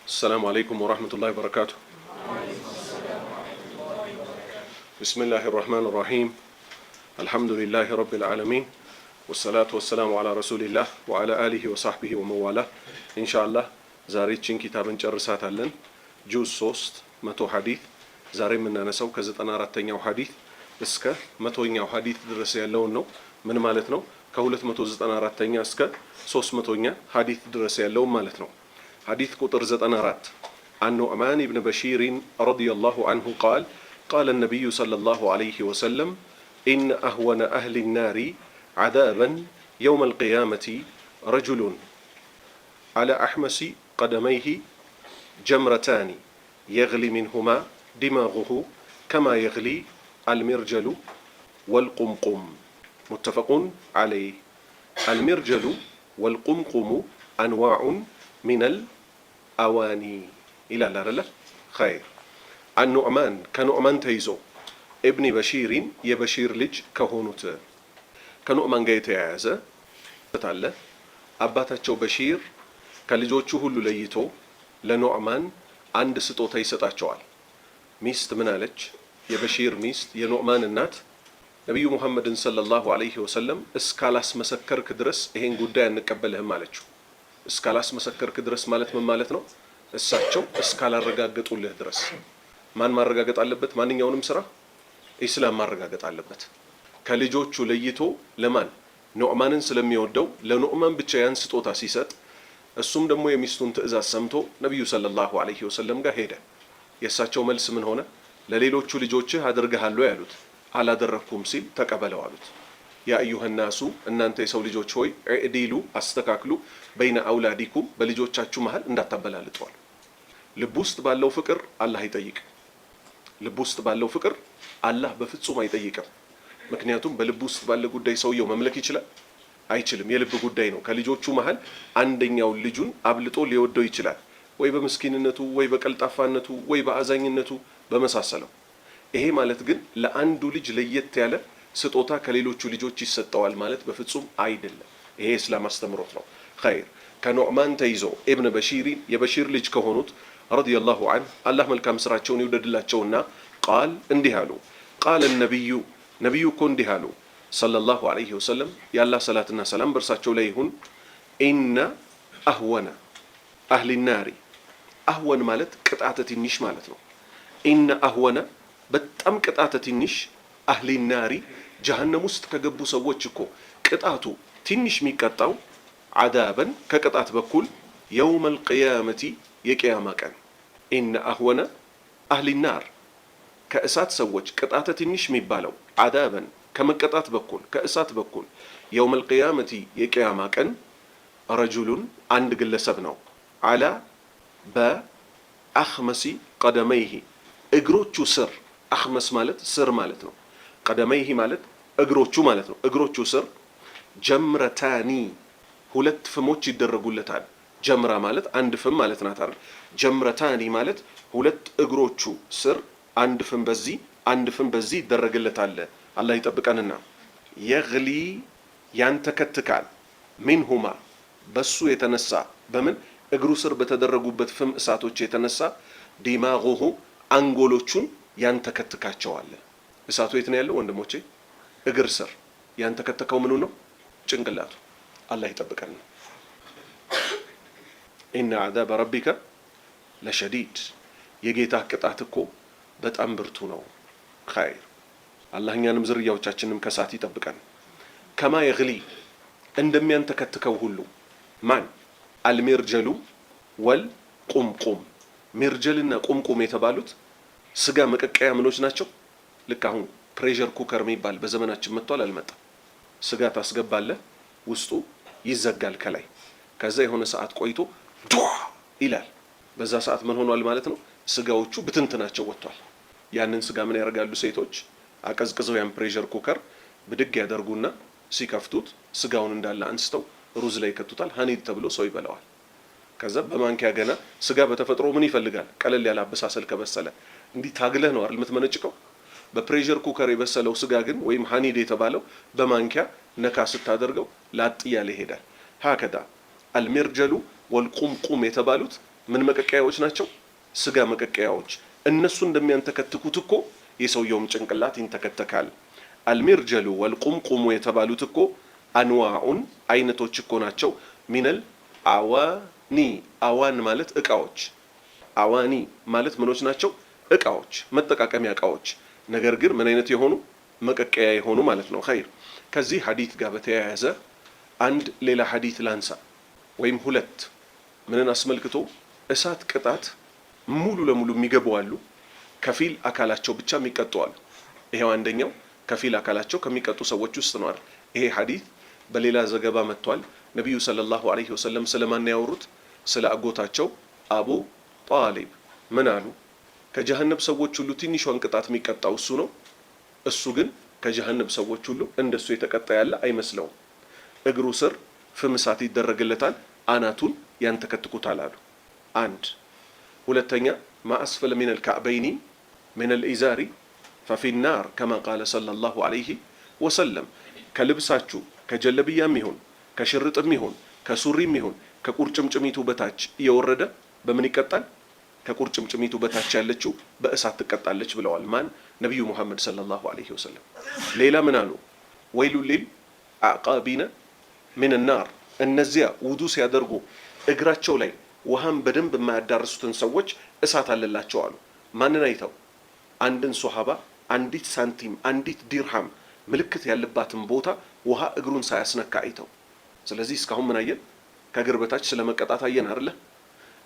السلام عليكم ورحمة الله وبركاته. بسم الله الرحمن الرحيم. الحمد لله رب العالمين، والصلاة والسلام على رسول الله وعلى آله وصحبه ومن والاه. إن شاء الله زاريتشين كتابا جرسات لن جوز صوست متو حديث زاري من نسو كزت أنا رتنيا حديث اسكا متوينيا حديث درس يالون نو من مالتنو كولت متو زت أنا رتنيا اسكا صوص متوينيا حديث درس يالون مالتنو. حديث قطر زتنارات عن نعمان بن بشير رضي الله عنه قال قال النبي صلى الله عليه وسلم إن أهون أهل النار عذابا يوم القيامة رجل على أحمس قدميه جمرتان يغلي منهما دماغه كما يغلي المرجل والقمقم. متفق عليه. المرجل والقمقم أنواع من الأواني إلى لا خير. عن نعمان كنعمان تيزو ابن بشير يبشير لج كهونوت كنعمان جايت يعزة تتعلى أباتشو بشير كالجوتشو هلو ليتو لنعمان عند ستو تيستاتشوال ميست منالج يبشير ميست ينعمان النات نبي محمد صلى الله عليه وسلم اسكالاس مسكر كدرس إهين قدان نكبلهم مالجو እስካላስ መሰከርክ ድረስ ማለት ምን ማለት ነው? እሳቸው እስካላረጋገጡልህ ድረስ ማን ማረጋገጥ አለበት? ማንኛውንም ስራ ኢስላም ማረጋገጥ አለበት። ከልጆቹ ለይቶ ለማን ኑዕማንን ስለሚወደው ለኑዕማን ብቻ ያን ስጦታ ሲሰጥ እሱም ደግሞ የሚስቱን ትእዛዝ ሰምቶ ነብዩ ሰለላሁ ዐለይሂ ወሰለም ጋር ሄደ። የእሳቸው መልስ ምን ሆነ? ለሌሎቹ ልጆችህ አድርገሃለሁ ያሉት አላደረኩም ሲል ተቀበለው አሉት። ያ አዩሃ ናሱ እናንተ የሰው ልጆች ሆይ እዕዲሉ አስተካክሉ በይነ አውላዲኩም በልጆቻችሁ መሃል እንዳታበላልጧል። ልብ ውስጥ ባለው ፍቅር አላህ አይጠይቅም። ልብ ውስጥ ባለው ፍቅር አላህ በፍጹም አይጠይቅም። ምክንያቱም በልብ ውስጥ ባለ ጉዳይ ሰውየው መምለክ ይችላል? አይችልም። የልብ ጉዳይ ነው። ከልጆቹ መሃል አንደኛው ልጁን አብልጦ ሊወደው ይችላል፣ ወይ በምስኪንነቱ፣ ወይ በቀልጣፋነቱ፣ ወይ በአዛኝነቱ በመሳሰለው። ይሄ ማለት ግን ለአንዱ ልጅ ለየት ያለ ስጦታ ከሌሎቹ ልጆች ይሰጠዋል ማለት በፍጹም አይደለም። ይሄ እስላም አስተምሮት ነው። ኸይር ከኑዕማን ተይዞ ኢብን በሺር የበሺር ልጅ ከሆኑት ረዲየላሁ ዐንሁ አላህ መልካም ስራቸውን ይውደድላቸውና ቃል እንዲህ አሉ። ቃል ነቢዩ እኮ እንዲህ አሉ ሰለላሁ ዐለይሂ ወሰለም የአላህ ሰላትና ሰላም በእርሳቸው ላይ ይሁን። ኢነ አህወነ አህሊ ናሪ አህወን ማለት ቅጣተ ትንሽ ማለት ነው። ኢነ አህወነ በጣም ቅጣተ ትንሽ አህሊ ናሪ ጀሃነም ውስጥ ከገቡ ሰዎች እኮ ቅጣቱ ትንሽ የሚቀጣው አዳበን ከቅጣት በኩል የውመል ቂያመቲ የቂያማ ቀን። ኢነ አህወነ አህሊ ናር ከእሳት ሰዎች ቅጣተ ትንሽ የሚባለው አዳበን ከመቀጣት በኩል ከእሳት በኩል የውመል ቂያመቲ የቂያማ ቀን ረጁሉን አንድ ግለሰብ ነው። አላ በአኽመሲ ቀደመይሂ እግሮቹ ስር አኽመስ ማለት ስር ማለት ነው። ቀደመይሂ ማለት እግሮቹ ማለት ነው። እግሮቹ ስር ጀምረታኒ ሁለት ፍሞች ይደረጉለታል። ጀምራ ማለት አንድ ፍም ማለት ናት አይደል? ጀምረታኒ ማለት ሁለት እግሮቹ ስር አንድ ፍም በዚህ አንድ ፍም በዚህ ይደረግለታል። አላህ ይጠብቀንና የግሊ ያንተከትካል ሚንሁማ በሱ የተነሳ በምን እግሩ ስር በተደረጉበት ፍም እሳቶች የተነሳ ዲማጉሁ አንጎሎቹን ያንተከትካቸዋል። እሳቱ የት ነው ያለው ወንድሞቼ? እግር ስር። ያንተከተከው ምኑ ነው? ጭንቅላቱ። አላህ ይጠብቀን። ኢነ ዐዛበ ረቢከ ለሸዲድ የጌታ ቅጣት እኮ በጣም ብርቱ ነው። ኸይር አላህ እኛንም ዝርያዎቻችንም ከሳት ይጠብቀን። ከማ የግሊ እንደሚያንተከትከው ሁሉ ማን አልሚርጀሉ ወልቁምቁም ሚርጀልና ቁምቁም የተባሉት ስጋ መቀቀያ ምኖች ናቸው። ልክ አሁን ፕሬሸር ኩከር የሚባል በዘመናችን መጥቷል አልመጣም? ስጋ ታስገባለህ፣ ውስጡ ይዘጋል ከላይ። ከዛ የሆነ ሰዓት ቆይቶ ዱዋ ይላል። በዛ ሰዓት ምን ሆኗል ማለት ነው? ስጋዎቹ ብትንትናቸው ወጥቷል። ያንን ስጋ ምን ያደርጋሉ ሴቶች? አቀዝቅዘው ያን ፕሬሸር ኩከር ብድግ ያደርጉና ሲከፍቱት ስጋውን እንዳለ አንስተው ሩዝ ላይ ይከቱታል። ሀኒድ ተብሎ ሰው ይበላዋል። ከዛ በማንኪያ ገና ስጋ በተፈጥሮ ምን ይፈልጋል? ቀለል ያለ አበሳሰል ከበሰለ እንዲህ ታግለህ ነው አይደል የምትመነጭቀው? በፕሬሸር ኩከር የበሰለው ስጋ ግን ወይም ሀኒድ የተባለው በማንኪያ ነካ ስታደርገው ላጥ እያለ ይሄዳል። ሀከዳ አልሚርጀሉ ወልቁምቁም የተባሉት ምን መቀቀያዎች ናቸው? ስጋ መቀቀያዎች። እነሱ እንደሚያንተከትኩት እኮ የሰውየውም ጭንቅላት ይንተከተካል። አልሚርጀሉ ወልቁምቁሙ የተባሉት እኮ አንዋኡን አይነቶች እኮ ናቸው። ሚነል አዋኒ፣ አዋን ማለት እቃዎች፣ አዋኒ ማለት ምኖች ናቸው? እቃዎች፣ መጠቃቀሚያ እቃዎች። ነገር ግን ምን አይነት የሆኑ መቀቀያ የሆኑ ማለት ነው። ኸይር። ከዚህ ሐዲት ጋር በተያያዘ አንድ ሌላ ሐዲት ላንሳ ወይም ሁለት። ምንን አስመልክቶ? እሳት ቅጣት ሙሉ ለሙሉ የሚገቡ አሉ፣ ከፊል አካላቸው ብቻ የሚቀጡ አሉ። ይሄው አንደኛው ከፊል አካላቸው ከሚቀጡ ሰዎች ውስጥ ነው አይደል? ይሄ ሐዲት በሌላ ዘገባ መጥቷል። ነብዩ ሰለላሁ ዐለይሂ ወሰለም ስለማን ያወሩት? ስለ አጎታቸው አቡ ጣሊብ። ምን አሉ? ከጀሃነም ሰዎች ሁሉ ትንሿን ቅጣት የሚቀጣው እሱ ነው። እሱ ግን ከጀሃነም ሰዎች ሁሉ እንደሱ የተቀጣ ያለ አይመስለውም። እግሩ ስር ፍም እሳት ይደረግለታል፣ አናቱን ያንተከትኩታል አሉ። አንድ ሁለተኛ ማአስፈለ ሚነል ከዕበይኒ ሚነል ኢዛሪ ፈፊ ናር ከማ ቃለ ሰለላሁ ዐለይሂ ወሰለም። ከልብሳችሁ ከጀለብያም ይሁን ከሽርጥም ይሁን ከሱሪም ይሁን ከቁርጭምጭሚቱ በታች እየወረደ በምን ይቀጣል? ከቁርጭምጭሚቱ በታች ያለችው በእሳት ትቀጣለች ብለዋል። ማን? ነቢዩ ሙሐመድ ሰለላሁ ዐለይሂ ወሰለም። ሌላ ምን አሉ? ወይሉ ሊል አዕቃቢነ ሚን ናር። እነዚያ ውዱ ሲያደርጉ እግራቸው ላይ ውሃን በደንብ የማያዳርሱትን ሰዎች እሳት አለላቸው አሉ። ማንን አይተው? አንድን ሶሃባ አንዲት ሳንቲም አንዲት ዲርሃም ምልክት ያለባትን ቦታ ውሃ እግሩን ሳያስነካ አይተው። ስለዚህ እስካሁን ምን አየን? ከእግር በታች ስለመቀጣት አየን አይደለ?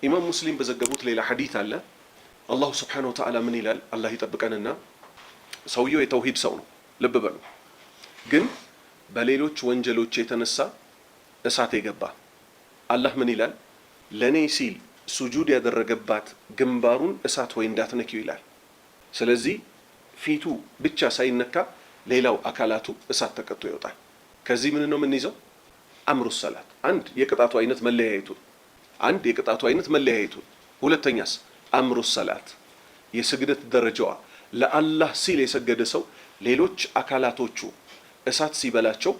ኢማም ሙስሊም በዘገቡት ሌላ ሐዲት አለ። አላሁ ስብሓነሁ ወተዓላ ምን ይላል? አላህ ይጠብቀንና ሰውየው የተውሂድ ሰው ነው፣ ልብ በሉ። ግን በሌሎች ወንጀሎች የተነሳ እሳት የገባ አላህ ምን ይላል? ለኔ ሲል ሱጁድ ያደረገባት ግንባሩን እሳት ወይ እንዳትነኪው ይላል። ስለዚህ ፊቱ ብቻ ሳይነካ ሌላው አካላቱ እሳት ተቀጥቶ ይወጣል። ከዚህ ምን ነው የምንይዘው? አምሩ ሰላት። አንድ የቅጣቱ አይነት መለያየቱ፣ ሁለተኛስ አምሩ ሰላት የስግደት ደረጃዋ። ለአላህ ሲል የሰገደ ሰው ሌሎች አካላቶቹ እሳት ሲበላቸው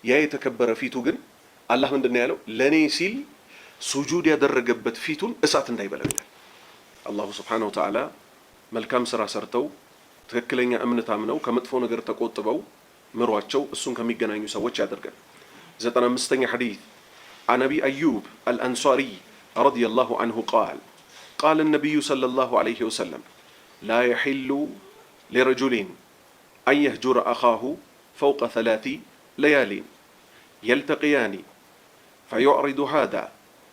ያ የተከበረ ፊቱ ግን አላህ ምንድነው ያለው? ለኔ ሲል ሱጁድ ያደረገበት ፊቱን እሳት እንዳይበላው ይላል። አላሁ ስብሓነሁ ወተዓላ መልካም ስራ ሰርተው ትክክለኛ እምነት አምነው ከመጥፎ ነገር ተቆጥበው ምሯቸው እሱን ከሚገናኙ ሰዎች ያደርገን። 95ኛ ሐዲት عن أبي أيوب الأنصاري رضي الله عنه قال قال النبي صلى الله عليه وسلم لا يحل لرجل أن يهجر أخاه فوق 3 ليال يلتقيان فيعرض هذا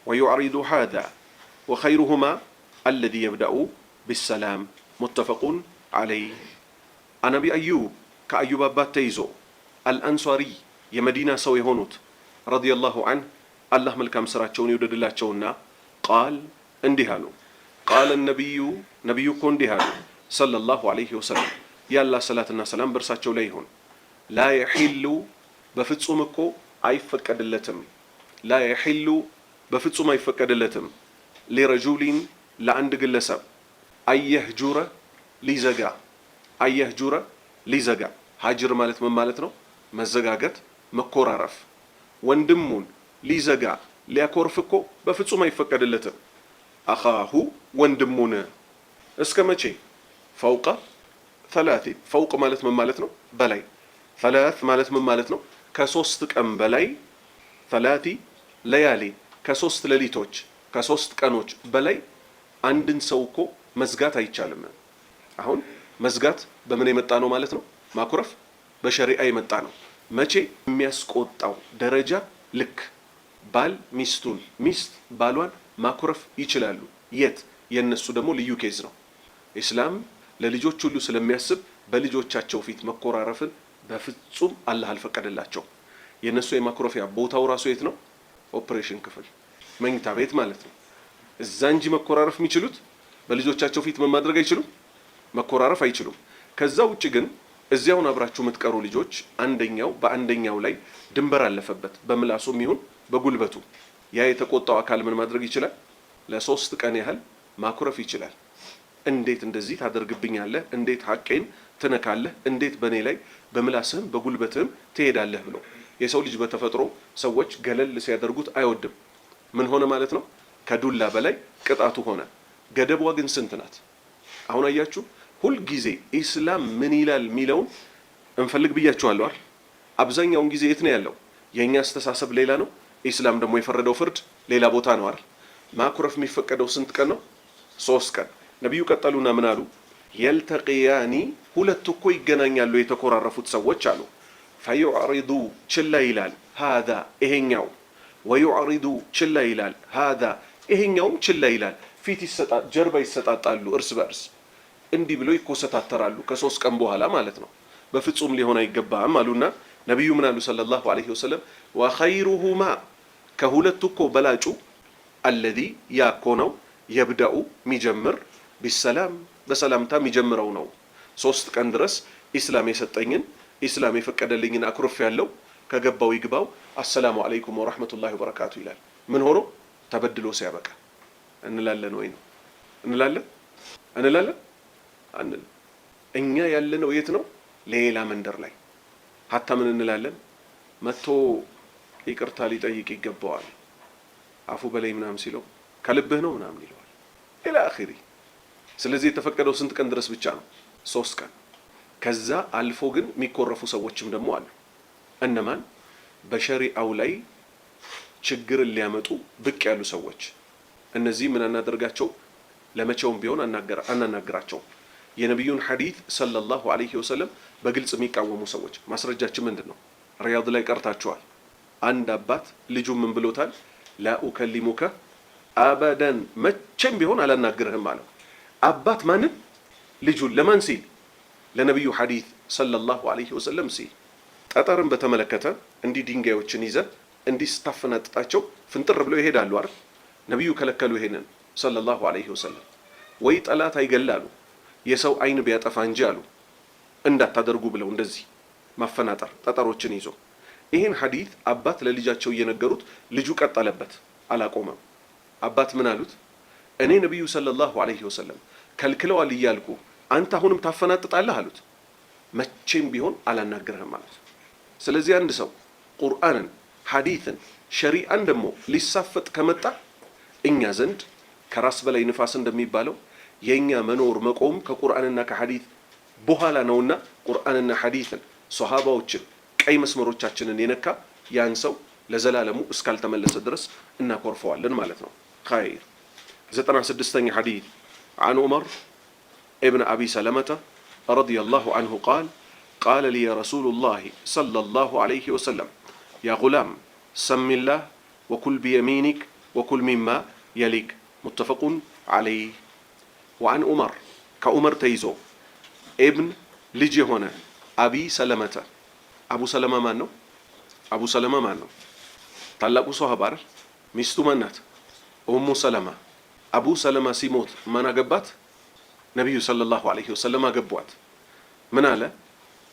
ويعرض هذا وخيرهما الذي يبدأ بالسلام متفق عليه. عن أبي أيوب كأيوب أبات تيزو الأنصاري يمدينة سوي هونوت رضي الله عنه الله ملكام سراتشون يودد الله تشونا قال اندهانو قال النبي كون دهانو صلى الله عليه وسلم يا الله صلاة السلام برساتشو ليهون لا يحل بفتسومكو አይፈቀድለትም لا يحل በፍጹም አይፈቀድለትም لرجل ለአንድ ግለሰብ አየህጁረ ሊዘጋ ሀጅር ማለት ምን ማለት ነው? መዘጋገት፣ መኮራረፍ። ወንድሙን ሊዘጋ ሊያኮርፍ እኮ በፍጹም አይፈቀድለትም። አኻሁ ወንድሙን እስከ መቼ? ፈውቀ 3 ፈውቅ ማለት ምን ማለት ነው? በላይ 3 ማለት ምን ማለት ነው? ከ3 ቀን በላይ 3 ለያሊ ከ3 ሌሊቶች ከ3 ቀኖች በላይ አንድን ሰው እኮ መዝጋት አይቻልም። አሁን መዝጋት በምን የመጣ ነው ማለት ነው? ማኩረፍ በሸሪዓ የመጣ ነው። መቼ? የሚያስቆጣው ደረጃ ልክ ባል ሚስቱን፣ ሚስት ባሏን ማኩረፍ ይችላሉ። የት? የነሱ ደግሞ ልዩ ኬዝ ነው። ኢስላም ለልጆች ሁሉ ስለሚያስብ በልጆቻቸው ፊት መኮራረፍን በፍጹም አላህ አልፈቀደላቸው። የነሱ የማኩረፊያ ቦታው ራሱ የት ነው? ኦፕሬሽን ክፍል፣ መኝታ ቤት ማለት ነው። እዛ እንጂ መኮራረፍ የሚችሉት በልጆቻቸው ፊት ማድረግ አይችሉም፣ መኮራረፍ አይችሉም። ከዛ ውጭ ግን እዚያውን አብራችሁ የምትቀሩ ልጆች አንደኛው በአንደኛው ላይ ድንበር አለፈበት፣ በምላሱም ይሁን በጉልበቱ ያ የተቆጣው አካል ምን ማድረግ ይችላል? ለ3 ቀን ያህል ማኩረፍ ይችላል። እንዴት እንደዚህ ታደርግብኛለህ? እንዴት ሐቄን ትነካለህ? እንዴት በኔ ላይ በምላስህም በጉልበትህም ትሄዳለህ ብሎ። የሰው ልጅ በተፈጥሮ ሰዎች ገለል ሲያደርጉት አይወድም። ምን ሆነ ማለት ነው? ከዱላ በላይ ቅጣቱ ሆነ። ገደቧ ግን ስንት ናት? አሁን አያችሁ፣ ሁል ጊዜ ኢስላም ምን ይላል የሚለውን እንፈልግ ብያችኋለሁ አይደል? አብዛኛውን ጊዜ የት ነው ያለው? የኛ አስተሳሰብ ሌላ ነው፣ ኢስላም ደግሞ የፈረደው ፍርድ ሌላ ቦታ ነው አይደል? ማኩረፍ የሚፈቀደው ስንት ቀን ነው? 3 ቀን። ነብዩ ቀጠሉና ምን አሉ? የልተቂያኒ ሁለት እኮ ይገናኛሉ የተኮራረፉት ሰዎች አሉ። ፈዩዕሪዱ ችላ ይላል ሃዛ ይሄኛው፣ ወዩዕሪዱ ችላ ይላል ሃዛ ይሄኛውም ችላ ይላል። ፊት ጀርባ ይሰጣጣሉ እርስ በእርስ እንዲህ ብለው ይኮሰታተራሉ። ከ3 ቀን በኋላ ማለት ነው። በፍጹም ሊሆን አይገባም አሉና ነብዩ ምን አሉ ሰለላሁ ዐለይሂ ወሰለም? ወኸይሩሁማ ከሁለቱ እኮ በላጩ አለዚ ያኮ ነው የብደኡ ሚጀምር ቢሰላም በሰላምታ የሚጀምረው ነው። 3 ቀን ድረስ ኢስላም የሰጠኝን ኢስላም የፈቀደልኝን አክሮፍ ያለው ከገባው ይግባው አሰላሙ አለይኩም ወራህመቱላሂ ወበረካቱ ይላል። ምን ሆኖ ተበድሎ ሲያበቃ እንላለን ወይ ነው? እንላለን አንል። እኛ ያለነው የት ነው? ሌላ መንደር ላይ። ሀታ ምን እንላለን? መጥቶ ይቅርታ ሊጠይቅ ይገባዋል አፉ በላይ ምናምን ሲለው ከልብህ ነው ምናምን ይለዋል ኢላ አኺሪ። ስለዚህ የተፈቀደው ስንት ቀን ድረስ ብቻ ነው? 3 ቀን። ከዛ አልፎ ግን የሚኮረፉ ሰዎችም ደግሞ አሉ። እነማን? በሸሪዓው ላይ ችግርን ሊያመጡ ብቅ ያሉ ሰዎች። እነዚህ ምን አናደርጋቸው? ለመቼውም ቢሆን አናናግራቸው። የነቢዩን ሐዲት ሰለላሁ ዐለይሂ ወሰለም በግልጽ የሚቃወሙ ሰዎች። ማስረጃችን ምንድን ነው? ሪያድ ላይ ቀርታችኋል። አንድ አባት ልጁ ምን ብሎታል? ላ ኡከሊሙከ አበደን መቼም ቢሆን አላናግርህም አለው። አባት ማንን? ልጁን። ለማን ሲል? ለነቢዩ ሐዲት ሰለላሁ ዐለይሂ ወሰለም ሲል። ጠጠርን በተመለከተ እንዲህ ድንጋዮችን ይዘህ እንዲህ ስታፈናጥጣቸው ፍንጥር ብለው ይሄዳሉ አይደል? ነቢዩ ከለከሉ ይሄንን ሰለላሁ ዐለይሂ ወሰለም። ወይ ጠላት አይገላሉ የሰው አይን ቢያጠፋ እንጂ አሉ እንዳታደርጉ ብለው እንደዚህ ማፈናጠር ጠጠሮችን ይዞ። ይህን ሐዲት አባት ለልጃቸው እየነገሩት ልጁ ቀጠለበት፣ አላቆመም። አባት ምን አሉት? እኔ ነቢዩ ሰለላሁ ዐለይሂ ወሰለም ከልክለዋል እያልኩ አንተ አሁንም ታፈናጥጣለህ አሉት። መቼም ቢሆን አላናግርህም ማለት። ስለዚህ አንድ ሰው ቁርአንን፣ ሐዲትን፣ ሸሪዓን ደግሞ ሊሳፈጥ ከመጣ እኛ ዘንድ ከራስ በላይ ንፋስ እንደሚባለው የኛ መኖር መቆም ከቁርአንና ከሐዲት በኋላ ነውና ቁርአንና ሐዲትን ሷሃባዎችን ቀይ መስመሮቻችንን የነካ ያን ሰው ለዘላለሙ እስካልተመለሰ ድረስ እናኮርፈዋለን ማለት ነው። ኸይር 96ኛ ሐዲት عن عمر ابن أبي سلمة رضي الله عنه قال لي رسول الله صلى الله عليه وسلم يا غلام سم الله وكل بيمينك وكل مما يليك متفق عليه وعن عمر كعمر تيزو ابن ልጅ የሆነ አቢ ሰለመተ አቡ ሰለማ ማን ነው? አቡ ሰለማ ማን ነው? ታላቁ ሷሃባ አይደል? ሚስቱ ማን ናት? ኡሙ ሰለማ። አቡ ሰለማ ሲሞት ማን አገባት? ነብዩ ሰለላሁ ዐለይሂ ወሰለም አገቧት። ምን አለ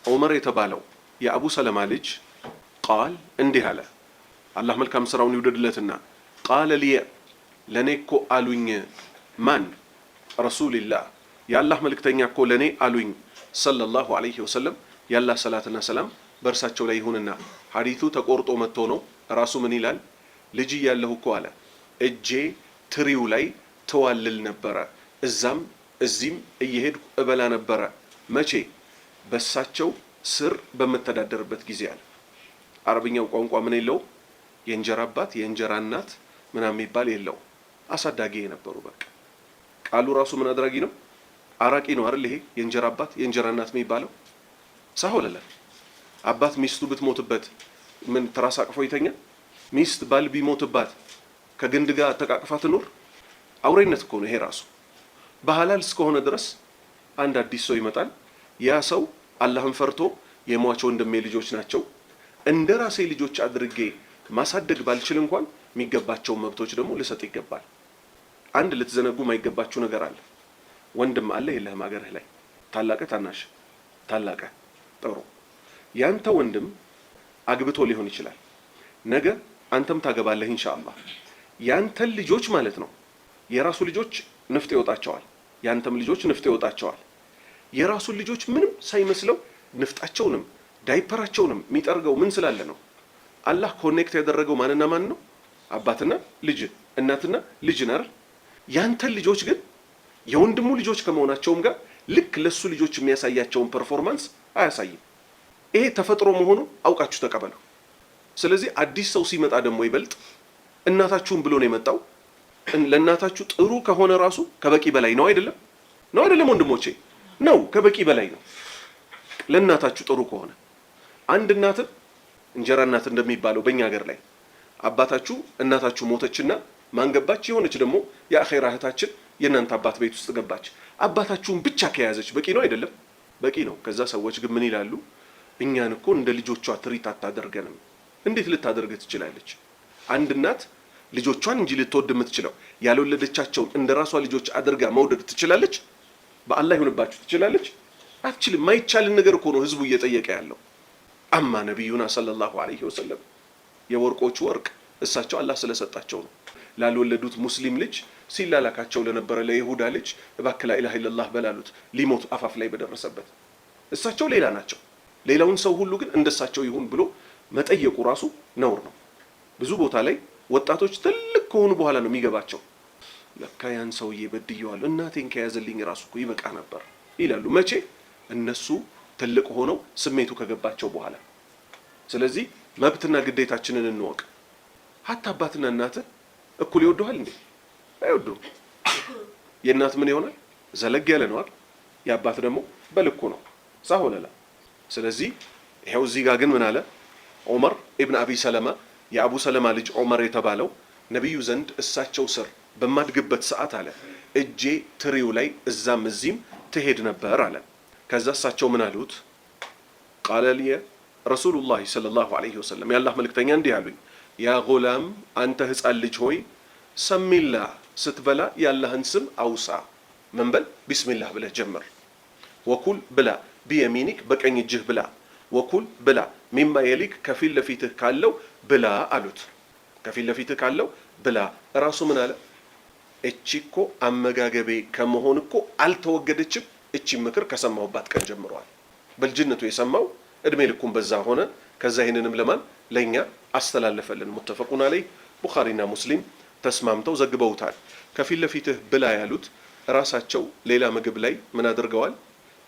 ዑመር የተባለው የአቡ ሰለማ ልጅ ቃል እንዲህ አለ። አላህ መልካም ስራውን ይውደድለትና ቃለ ሊየ ለኔ እኮ አሉኝ። ማን? ረሱልላህ የአላህ መልእክተኛ እኮ ለኔ አሉኝ ሰለላሁ ዐለይሂ ወሰለም። የአላህ ሰላትና ሰላም በእርሳቸው ላይ ይሁንና ሐዲቱ ተቆርጦ መጥቶ ነው። ራሱ ምን ይላል? ልጅ እያለሁ እኮ አለ እጄ ትሪው ላይ ተዋልል ነበረ፣ እዛም እዚህም እየሄድኩ እበላ ነበረ። መቼ? በሳቸው ስር በመተዳደርበት ጊዜ አለ። አረብኛው ቋንቋ ምን የለው? የእንጀራ አባት የእንጀራ እናት ምናምን የሚባል የለው። አሳዳጊ የነበሩ በቃ ቃሉ ራሱ ምን አድራጊ ነው? አራቂ ነው አይደል? ይሄ የእንጀራ አባት የእንጀራ እናት የሚባለው ሳሆለለ አባት ሚስቱ ብትሞትበት ምን ትራስ አቅፎ ይተኛ? ሚስት ባል ቢሞትባት ከግንድ ጋር ተቃቅፋ ትኖር? አውሬነት እኮ ነው ይሄ ራሱ። በሐላል እስከሆነ ድረስ አንድ አዲስ ሰው ይመጣል። ያ ሰው አላህን ፈርቶ የሟቸው ወንድሜ ልጆች ናቸው እንደ ራሴ ልጆች አድርጌ ማሳደግ ባልችል እንኳን የሚገባቸው መብቶች ደግሞ ልሰጥ ይገባል። አንድ ልትዘነጉ ማይገባችሁ ነገር አለ። ወንድም አለ የለህም አገርህ ላይ? ታላቀ ታናሽ? ታላቀ። ጥሩ። ያንተ ወንድም አግብቶ ሊሆን ይችላል። ነገ አንተም ታገባለህ ኢንሻአላህ። ያንተን ልጆች ማለት ነው የራሱ ልጆች ንፍጥ ይወጣቸዋል፣ ያንተም ልጆች ንፍጥ ይወጣቸዋል። የራሱን ልጆች ምንም ሳይመስለው ንፍጣቸውንም ዳይፐራቸውንም የሚጠርገው ምን ስላለ ነው? አላህ ኮኔክት ያደረገው ማንና ማን ነው? አባትና ልጅ እናትና ልጅ ነር። ያንተ ልጆች ግን የወንድሙ ልጆች ከመሆናቸውም ጋር ልክ ለሱ ልጆች የሚያሳያቸውን ፐርፎርማንስ አያሳይም። ይሄ ተፈጥሮ መሆኑ አውቃችሁ ተቀበሉ። ስለዚህ አዲስ ሰው ሲመጣ ደግሞ ይበልጥ እናታችሁን ብሎ ነው የመጣው። ለእናታችሁ ጥሩ ከሆነ ራሱ ከበቂ በላይ ነው አይደለም? ነው አይደለም ወንድሞቼ? ነው፣ ከበቂ በላይ ነው። ለእናታችሁ ጥሩ ከሆነ አንድ እናት እንጀራ እናት እንደሚባለው በእኛ ሀገር ላይ አባታችሁ እናታችሁ ሞተችና ማንገባች የሆነች ደግሞ የአኼራ እህታችን የእናንተ አባት ቤት ውስጥ ገባች። አባታችሁን ብቻ ከያዘች በቂ ነው አይደለም? በቂ ነው። ከዛ ሰዎች ግን ምን ይላሉ? እኛን እኮ እንደ ልጆቿ ትሪት አታደርገንም። እንዴት ልታደርግ ትችላለች? አንድ እናት ልጆቿን እንጂ ልትወድ የምትችለው ያልወለደቻቸውን እንደ ራሷ ልጆች አድርጋ መውደድ ትችላለች? በአላህ ይሁንባችሁ ትችላለች? አትችልም። ማይቻልን ነገር እኮ ነው ህዝቡ እየጠየቀ ያለው። አማ ነቢዩና ሰለላሁ ዐለይሂ ወሰለም የወርቆቹ ወርቅ እሳቸው አላህ ስለሰጣቸው ነው። ላልወለዱት ሙስሊም ልጅ ሲላላካቸው ለነበረ ለይሁዳ ልጅ እባክህ ላ ኢላሃ ኢለላህ በላሉት ሊሞት አፋፍ ላይ በደረሰበት እሳቸው ሌላ ናቸው። ሌላውን ሰው ሁሉ ግን እንደሳቸው ይሁን ብሎ መጠየቁ ራሱ ነውር ነው። ብዙ ቦታ ላይ ወጣቶች ትልቅ ከሆኑ በኋላ ነው የሚገባቸው። ለካ ያን ሰውዬ በድየዋለሁ እናቴን ከያዘልኝ ራሱ እኮ ይበቃ ነበር ይላሉ። መቼ? እነሱ ትልቅ ሆነው ስሜቱ ከገባቸው በኋላ። ስለዚህ መብትና ግዴታችንን እንወቅ። ሀታ አባትና እናትህ እኩል ይወዱሃል እንዴ? አይወዱም። የእናት ምን ይሆናል? ዘለግ ያለ ነው አይደል? የአባት ደግሞ በልኩ ነው ሳሆነላ። ስለዚህ ይሄው እዚህ ጋር ግን ምን አለ ዑመር ኢብኑ አቢ ሰለማ የአቡ ሰለማ ልጅ ዑመር የተባለው ነብዩ ዘንድ እሳቸው ስር በማድግበት ሰዓት አለ እጄ ትሪው ላይ እዛም እዚህም ትሄድ ነበር አለ። ከዛ እሳቸው ምን አሉት? ቃለ ሊየ ረሱሉላህ ሰለላሁ ዐለይሂ ወሰለም የአላህ መልእክተኛ እንዲህ አሉኝ፣ ያ ጉላም አንተ ህፃን ልጅ ሆይ ሰሚላህ ስትበላ የአላህን ስም አውሳ። ምን በል? ቢስሚላህ ብለህ ጀምር። ወኩል ብላ ቢየሚኒክ በቀኝ እጅህ ብላ። ወኩል ብላ ሚማ የሊክ ከፊት ለፊትህ ካለው ብላ አሉት። ከፊት ለፊትህ ካለው ብላ። እራሱ ምን አለ? እቺ እኮ አመጋገቤ ከመሆን እኮ አልተወገደችም። እቺ ምክር ከሰማሁባት ቀን ጀምሯል። በልጅነቱ የሰማው እድሜ ልኩን በዛ ሆነ። ከዛ ይህንንም ለማን ለኛ አስተላለፈልን። ሙተፈቁን አለይ ቡኻሪና ሙስሊም ተስማምተው ዘግበውታል። ከፊት ለፊትህ ብላ ያሉት ራሳቸው ሌላ ምግብ ላይ ምን አድርገዋል?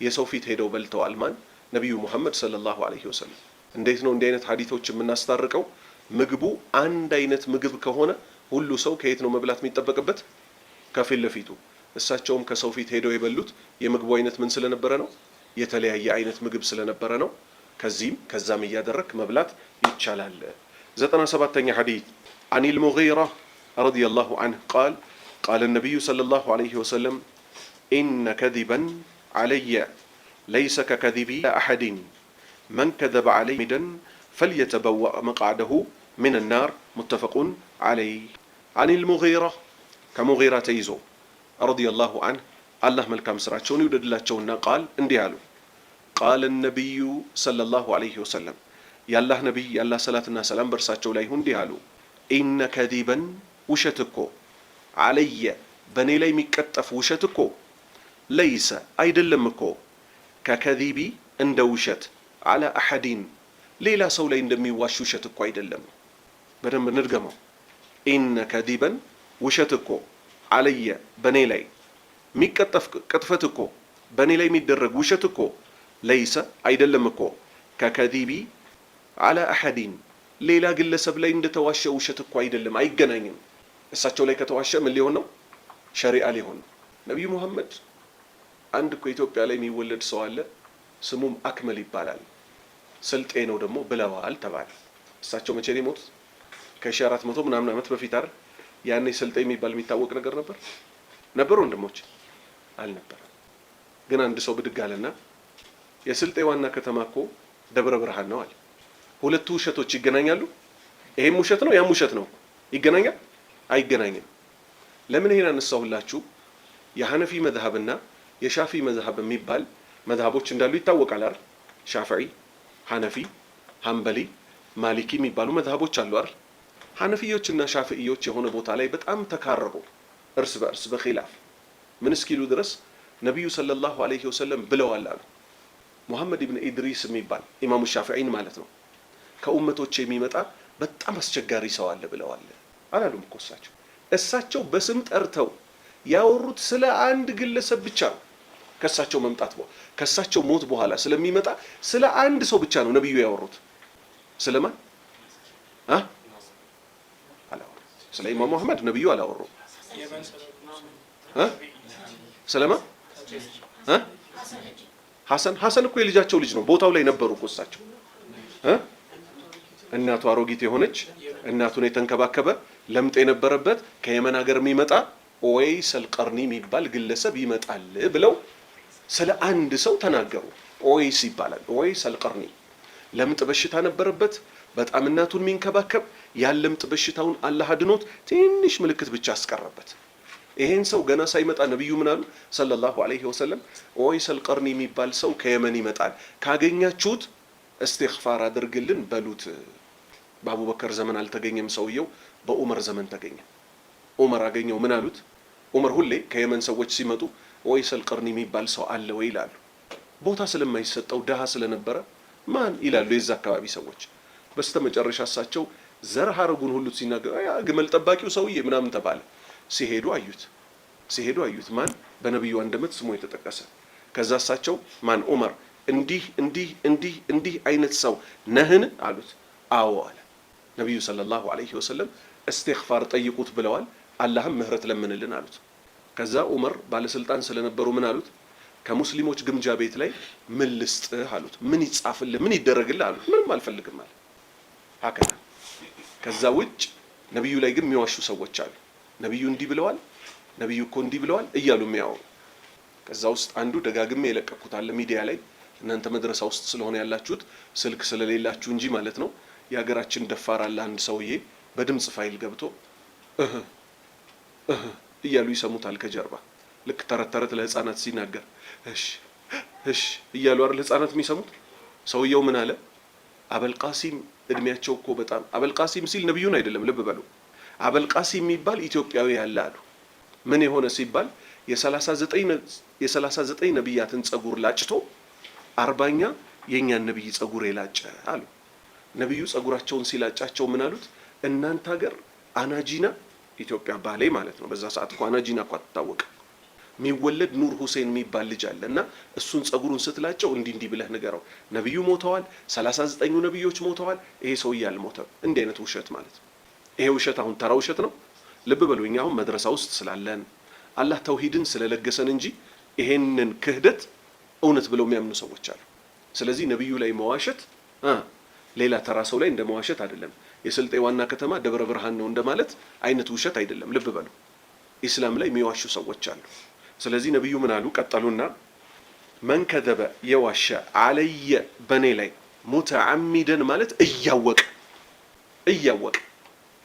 የሰው ፊት ሄደው በልተዋል። ማን? ነቢዩ ሙሐመድ ሰለላሁ ዐለይሂ ወሰለም። እንዴት ነው እንዲህ አይነት ሐዲቶች የምናስታርቀው? ምግቡ አንድ አይነት ምግብ ከሆነ ሁሉ ሰው ከየት ነው መብላት የሚጠበቅበት? ከፊት ለፊቱ። እሳቸውም ከሰው ፊት ሄደው የበሉት የምግቡ አይነት ምን ስለነበረ ነው? የተለያየ አይነት ምግብ ስለነበረ ነው። ከዚህም ከዛም እያደረክ መብላት ይቻላል። 97ኛ ሐዲስ አኒል ሙጊራ ረዲየላሁ ዐንሁ ቃል ቃለ ነቢዩ ሰለላሁ ዐለይሂ ወሰለም ኢነ ከዚበን ዐለየ ለይሰ ከከዚቢ አሐድን መን ከዘበ ዐለየ ሚደን ፈልየተበወእ መቅዐደሁ ሚነ ናር ሙተፈቁን ዐለይህ። አኒል ሙጊራ ከሙጊራ ተይዞ ረዲየላሁ ዐንሁ አላህ መልካም ስራቸውን ይውደድላቸውና ቃል እንዲህ አሉ። ቃለ ነቢዩ ሰለላሁ ዐለይሂ ወሰለም የአላህ ነቢይ የአላህ ሰላትና ሰላም በእርሳቸው ላይ ይሁን እንዲህ አሉ። ኢነ ከዚበን ውሸት እኮ ዐለየ በእኔ ላይ የሚቀጠፍ ውሸት እኮ ለይሰ አይደለም እኮ ከከዚቢ እንደ ውሸት ዐላ አሐዲን ሌላ ሰው ላይ እንደሚዋሽ ውሸት እኮ አይደለም። በደንብ እንድገመው። ኢነ ከዚበን ውሸት እኮ ዐለየ በእኔ ላይ የሚቀጠፍ ቅጥፈት እኮ በእኔ ላይ የሚደረግ ውሸት እኮ ለይሰ አይደለም እኮ ከከዚቢ ዐላ አሐዲን ሌላ ግለሰብ ላይ እንደተዋሸ ውሸት እኮ አይደለም፣ አይገናኝም። እሳቸው ላይ ከተዋሸ ምን ሊሆን ነው? ሸሪዓ ሊሆን ነው። ነቢዩ ሙሐመድ አንድ እኮ ኢትዮጵያ ላይ የሚወለድ ሰው አለ፣ ስሙም አክመል ይባላል። ስልጤ ነው ደግሞ ብለዋል ተባለ። እሳቸው መቼ ነው የሞቱት? ከ1400 ምናምን ዓመት በፊት አይደል? ያኔ ስልጤ የሚባል የሚታወቅ ነገር ነበር ነበሩ? ወንድሞች አልነበረም። ግን አንድ ሰው ብድግ አለና የስልጤ ዋና ከተማ እኮ ደብረ ብርሃን ነው አለ። ሁለቱ ውሸቶች ይገናኛሉ? ይሄም ውሸት ነው ያም ውሸት ነው። ይገናኛል? አይገናኝም። ለምን ይሄን አነሳሁላችሁ? የሐነፊ መዝሐብና የሻፊ መዝሐብ የሚባል መዝሐቦች እንዳሉ ይታወቃል አይደል? ሻፊዒ፣ ሐነፊ፣ ሐንበሊ፣ ማሊኪ የሚባሉ መዝሐቦች አሉ አይደል? ሐነፊዮችና ሻፊዒዮች የሆነ ቦታ ላይ በጣም ተካረሩ እርስ በእርስ በኺላፍ ምን እስኪሉ ድረስ ነቢዩ ሰለላሁ ዐለይሂ ወሰለም ብለዋል አሉ። ሙሐመድ ኢብን ኢድሪስ የሚባል ኢማሙ ሻፊዒን ማለት ነው ከኡመቶች የሚመጣ በጣም አስቸጋሪ ሰው አለ ብለዋል። አላሉም እኮ እሳቸው በስም ጠርተው ያወሩት ስለ አንድ ግለሰብ ብቻ ነው። ከእሳቸው መምጣት ከእሳቸው ሞት በኋላ ስለሚመጣ ስለ አንድ ሰው ብቻ ነው ነብዩ ያወሩት። ስለማን አላወሩ? ስለ ኢማም መሐመድ ነብዩ አላወሩ። ስለማን ሐሰን እኮ የልጃቸው ልጅ ነው። ቦታው ላይ ነበሩ እኮ እሳቸው። እናቱ አሮጊት የሆነች እናቱን የተንከባከበ ለምጥ የነበረበት ከየመን ሀገር የሚመጣ ኡወይስ አልቀርኒ የሚባል ግለሰብ ይመጣል ብለው ስለ አንድ ሰው ተናገሩ። ኡወይስ ይባላል። ኡወይስ አልቀርኒ ለምጥ በሽታ ነበረበት። በጣም እናቱን የሚንከባከብ ያለምጥ በሽታውን አላህ አድኖት ትንሽ ምልክት ብቻ አስቀረበት። ይሄን ሰው ገና ሳይመጣ ነብዩ ምን አሉ ሰለላሁ ዐለይሂ ወሰለም? ኡወይስ አልቀርኒ የሚባል ሰው ከየመን ይመጣል፣ ካገኛችሁት እስትግፋር አድርግልን በሉት። በአቡበከር ዘመን አልተገኘም ሰውየው፣ በዑመር ዘመን ተገኘ። ዑመር አገኘው። ምን አሉት? ዑመር ሁሌ ከየመን ሰዎች ሲመጡ ኡወይስ አልቀርኒ የሚባል ሰው አለ ወይ ይላሉ። ቦታ ስለማይሰጠው ደሃ ስለነበረ ማን ይላሉ የዛ አካባቢ ሰዎች። በስተመጨረሻ እሳቸው ዘር ሐረጉን ሁሉ ሲናገሩ ያ ግመል ጠባቂው ሰውዬ ምናምን ተባለ። ሲሄዱ አዩት ማን በነብዩ አንደበት ስሙ የተጠቀሰ። ከዛ እሳቸው ማን ዑመር እንዲህ አይነት ሰው ነህን አሉት። አዎ አለ። ነብዩ ሰለላሁ ዐለይሂ ወሰለም እስትግፋር ጠይቁት ብለዋል፣ አላህም ምህረት ለምንልን አሉት። ከዛ ዑመር ባለስልጣን ስለነበሩ ምን አሉት? ከሙስሊሞች ግምጃ ቤት ላይ ምን ልስጥህ አሉት። ምን ይጻፍልህ ምን ይደረግልህ አሉት። ምንም አልፈልግም አለ። ሀከና ከዛ ውጭ ነብዩ ላይ ግን የሚዋሹ ሰዎች አሉ። ነብዩ እንዲህ ብለዋል፣ ነብዩ እኮ እንዲህ ብለዋል እያሉ የሚያወሩ። ከዛ ውስጥ አንዱ ደጋግሜ የለቀኩት አለ ሚዲያ ላይ። እናንተ መድረሳ ውስጥ ስለሆነ ያላችሁት ስልክ ስለሌላችሁ እንጂ ማለት ነው። የሀገራችን ደፋር አለ አንድ ሰውዬ በድምጽ ፋይል ገብቶ እያሉ ይሰሙታል ከጀርባ። ልክ ተረት ለህፃናት ሲናገር እሺ እያሉ አይደል ህፃናት የሚሰሙት። ሰውየው ምን አለ? አበልቃሲም እድሜያቸው እኮ በጣም አበልቃሲም ሲል ነብዩን አይደለም ልብ በሉ። አበልቃሲም የሚባል ኢትዮጵያዊ ያለ አሉ። ምን የሆነ ሲባል የ39 ነብያትን ጸጉር ላጭቶ 40ኛ የኛን ነብይ ጸጉር የላጨ አሉ። ነብዩ ጸጉራቸውን ሲላጫቸው ምን አሉት? እናንተ ሀገር አናጂና ኢትዮጵያ ባሌ ማለት ነው። በዛ ሰዓት እኮ አናጂና እኮ አትታወቅ። የሚወለድ ኑር ሁሴን የሚባል ልጅ አለና እሱን ጸጉሩን ስትላጨው እንዲህ ብለህ ንገረው፣ ነብዩ ሞተዋል፣ 39ኙ ነብዮች ሞተዋል፣ ይሄ ሰውዬ አልሞተም። እንዲህ አይነት ውሸት ማለት ነው። ይሄ ውሸት አሁን ተራ ውሸት ነው። ልብ በሉኝ። አሁን መድረሳ ውስጥ ስላለን አላህ ተውሂድን ስለለገሰን እንጂ ይሄንን ክህደት እውነት ብለው የሚያምኑ ሰዎች አሉ። ስለዚህ ነብዩ ላይ መዋሸት ሌላ ተራ ሰው ላይ እንደ መዋሸት አይደለም። የስልጤ ዋና ከተማ ደብረ ብርሃን ነው እንደማለት አይነት ውሸት አይደለም። ልብ በሉ። ኢስላም ላይ የሚዋሹ ሰዎች አሉ። ስለዚህ ነብዩ ምን አሉ? ቀጠሉና መን ከዘበ የዋሸ አለየ በኔ ላይ ሙተዓሚደን ማለት እያወቀ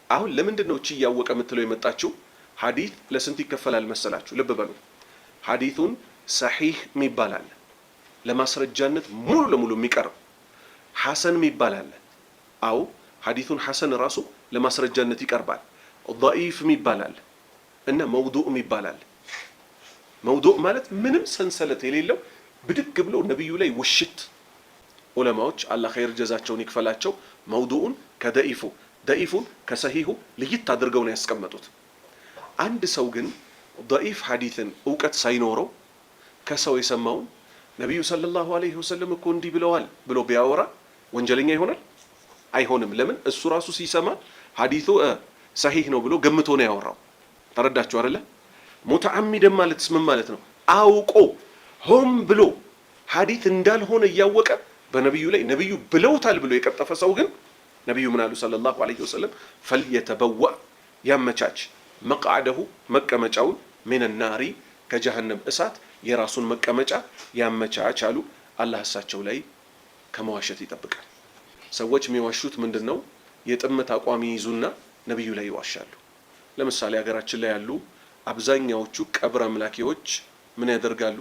አሁን ለምንድን ነው እቺ እያወቀ የምትለው የመጣችው? ሐዲስ ለስንት ይከፈላል መሰላችሁ? ልብ በሉ። ሐዲሱን ሰሒህ የሚባል አለ፣ ለማስረጃነት ሙሉ ለሙሉ የሚቀርብ ሐሰን የሚባል አለ። አው ሐዲሱን ሐሰን ራሱ ለማስረጃነት ይቀርባል። ضعيف የሚባል አለ እና መውዱእ የሚባል አለ። መውዱእ ማለት ምንም ሰንሰለት የሌለው ብድግ ብሎ ነብዩ ላይ ውሽት። ዑለማዎች አላህ ኸይር ጀዛቸውን ይክፈላቸው መውዱኡን ደኢፉን ከሰሂሁ ልይት አድርገው ነው ያስቀመጡት። አንድ ሰው ግን ضعيف ሐዲስን ዕውቀት ሳይኖረው ከሰው የሰማውን ነብዩ ሰለላሁ ዐለይሂ ወሰለም እኮ እንዲህ ብለዋል ብሎ ቢያወራ ወንጀለኛ ይሆናል? አይሆንም። ለምን? እሱ ራሱ ሲሰማ ሐዲሱ ሰሂህ ነው ብሎ ገምቶ ነው ያወራው። ተረዳችሁ አይደለ? ሙተዓሚደን ማለት ምን ማለት ነው? አውቆ ሆም ብሎ ሐዲስ እንዳልሆነ እያወቀ በነብዩ ላይ ነብዩ ብለውታል ብሎ የቀጠፈ ሰው ግን ነብዩ ምን አሉ ሰለላሁ ዐለይሂ ወሰለም? ፈልየተበዋ ያመቻች መቅዓደሁ መቀመጫውን ሚነ ናሪ ከጀሃነም እሳት የራሱን መቀመጫ ያመቻች አሉ። አላህ እሳቸው ላይ ከመዋሸት ይጠብቃል። ሰዎች የሚዋሹት ምንድነው? የጥመት አቋም ይይዙና ነብዩ ላይ ይዋሻሉ። ለምሳሌ ሀገራችን ላይ ያሉ አብዛኛዎቹ ቀብር አምላኪዎች ምን ያደርጋሉ?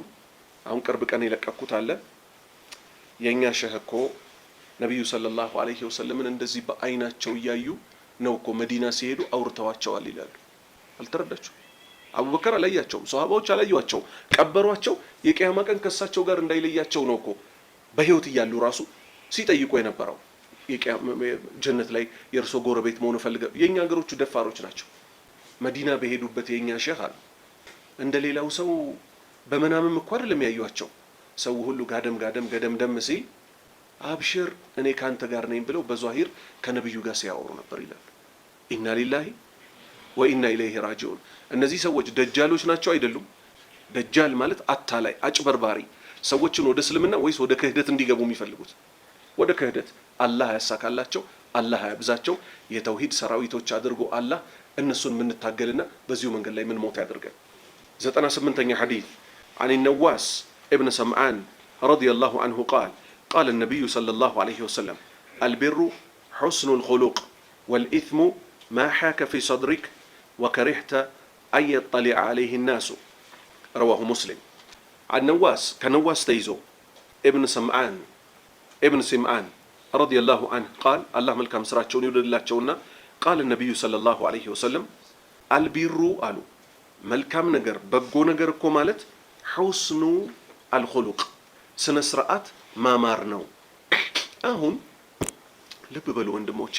አሁን ቅርብ ቀን የለቀኩት አለ። የኛ ሸህ እኮ ነብዩ ሰለላሁ ዐለይሂ ወሰለምን እንደዚህ በአይናቸው እያዩ ነው እኮ መዲና ሲሄዱ አውርተዋቸዋል ይላሉ። አልተረዳችሁ? አቡበከር አላያቸውም፣ ሷሃባዎች አላዩዋቸው፣ ቀበሯቸው። የቂያማ ቀን ከሳቸው ጋር እንዳይለያቸው ነው እኮ በህይወት እያሉ ራሱ ሲጠይቁ የነበረው። ጀነት ላይ የእርሶ ጎረቤት መሆን ፈልገው። የኛ ሀገሮቹ ደፋሮች ናቸው። መዲና በሄዱበት የኛ ሼህ አሉ እንደ ሌላው ሰው በመናምም እኮ አይደለም ያዩዋቸው። ሰው ሁሉ ገደም ደም ሲል አብሽር እኔ ካንተ ጋር ነኝ ብለው በዛሂር ከነብዩ ጋር ሲያወሩ ነበር ይላል። ኢና ሊላሂ ወኢና ኢለይሂ ራጂዑን። እነዚህ ሰዎች ደጃሎች ናቸው አይደሉም? ደጃል ማለት አታላይ፣ አጭበርባሪ፣ ሰዎችን ወደ እስልምና ወይስ ወደ ክህደት እንዲገቡ የሚፈልጉት? ወደ ክህደት። አላህ ያሳካላቸው፣ አላህ ያብዛቸው። የተውሂድ ሰራዊቶች አድርጎ አላህ እነሱን የምንታገልና በዚሁ መንገድ ላይ ምን ሞት ያድርገን። 98ኛ ሐዲስ عن النواس ابن سمعان رضي الله عنه قال النبي صلى الله عليه وسلم البر حسن الخلق والإثم ما حاك في صدرك وكرهت أن يطلع عليه الناس رواه مسلم. عن نواس كنواس تيزو ابن سمعان رضي الله عنه قال الله ملكم سراتشون يولد الله تشونا قال النبي صلى الله عليه وسلم البر قالوا ملكم نجر بقو نجر كمالت حسن الخلق سنسرات ما مارنو አሁን ልብ በሉ ወንድሞቼ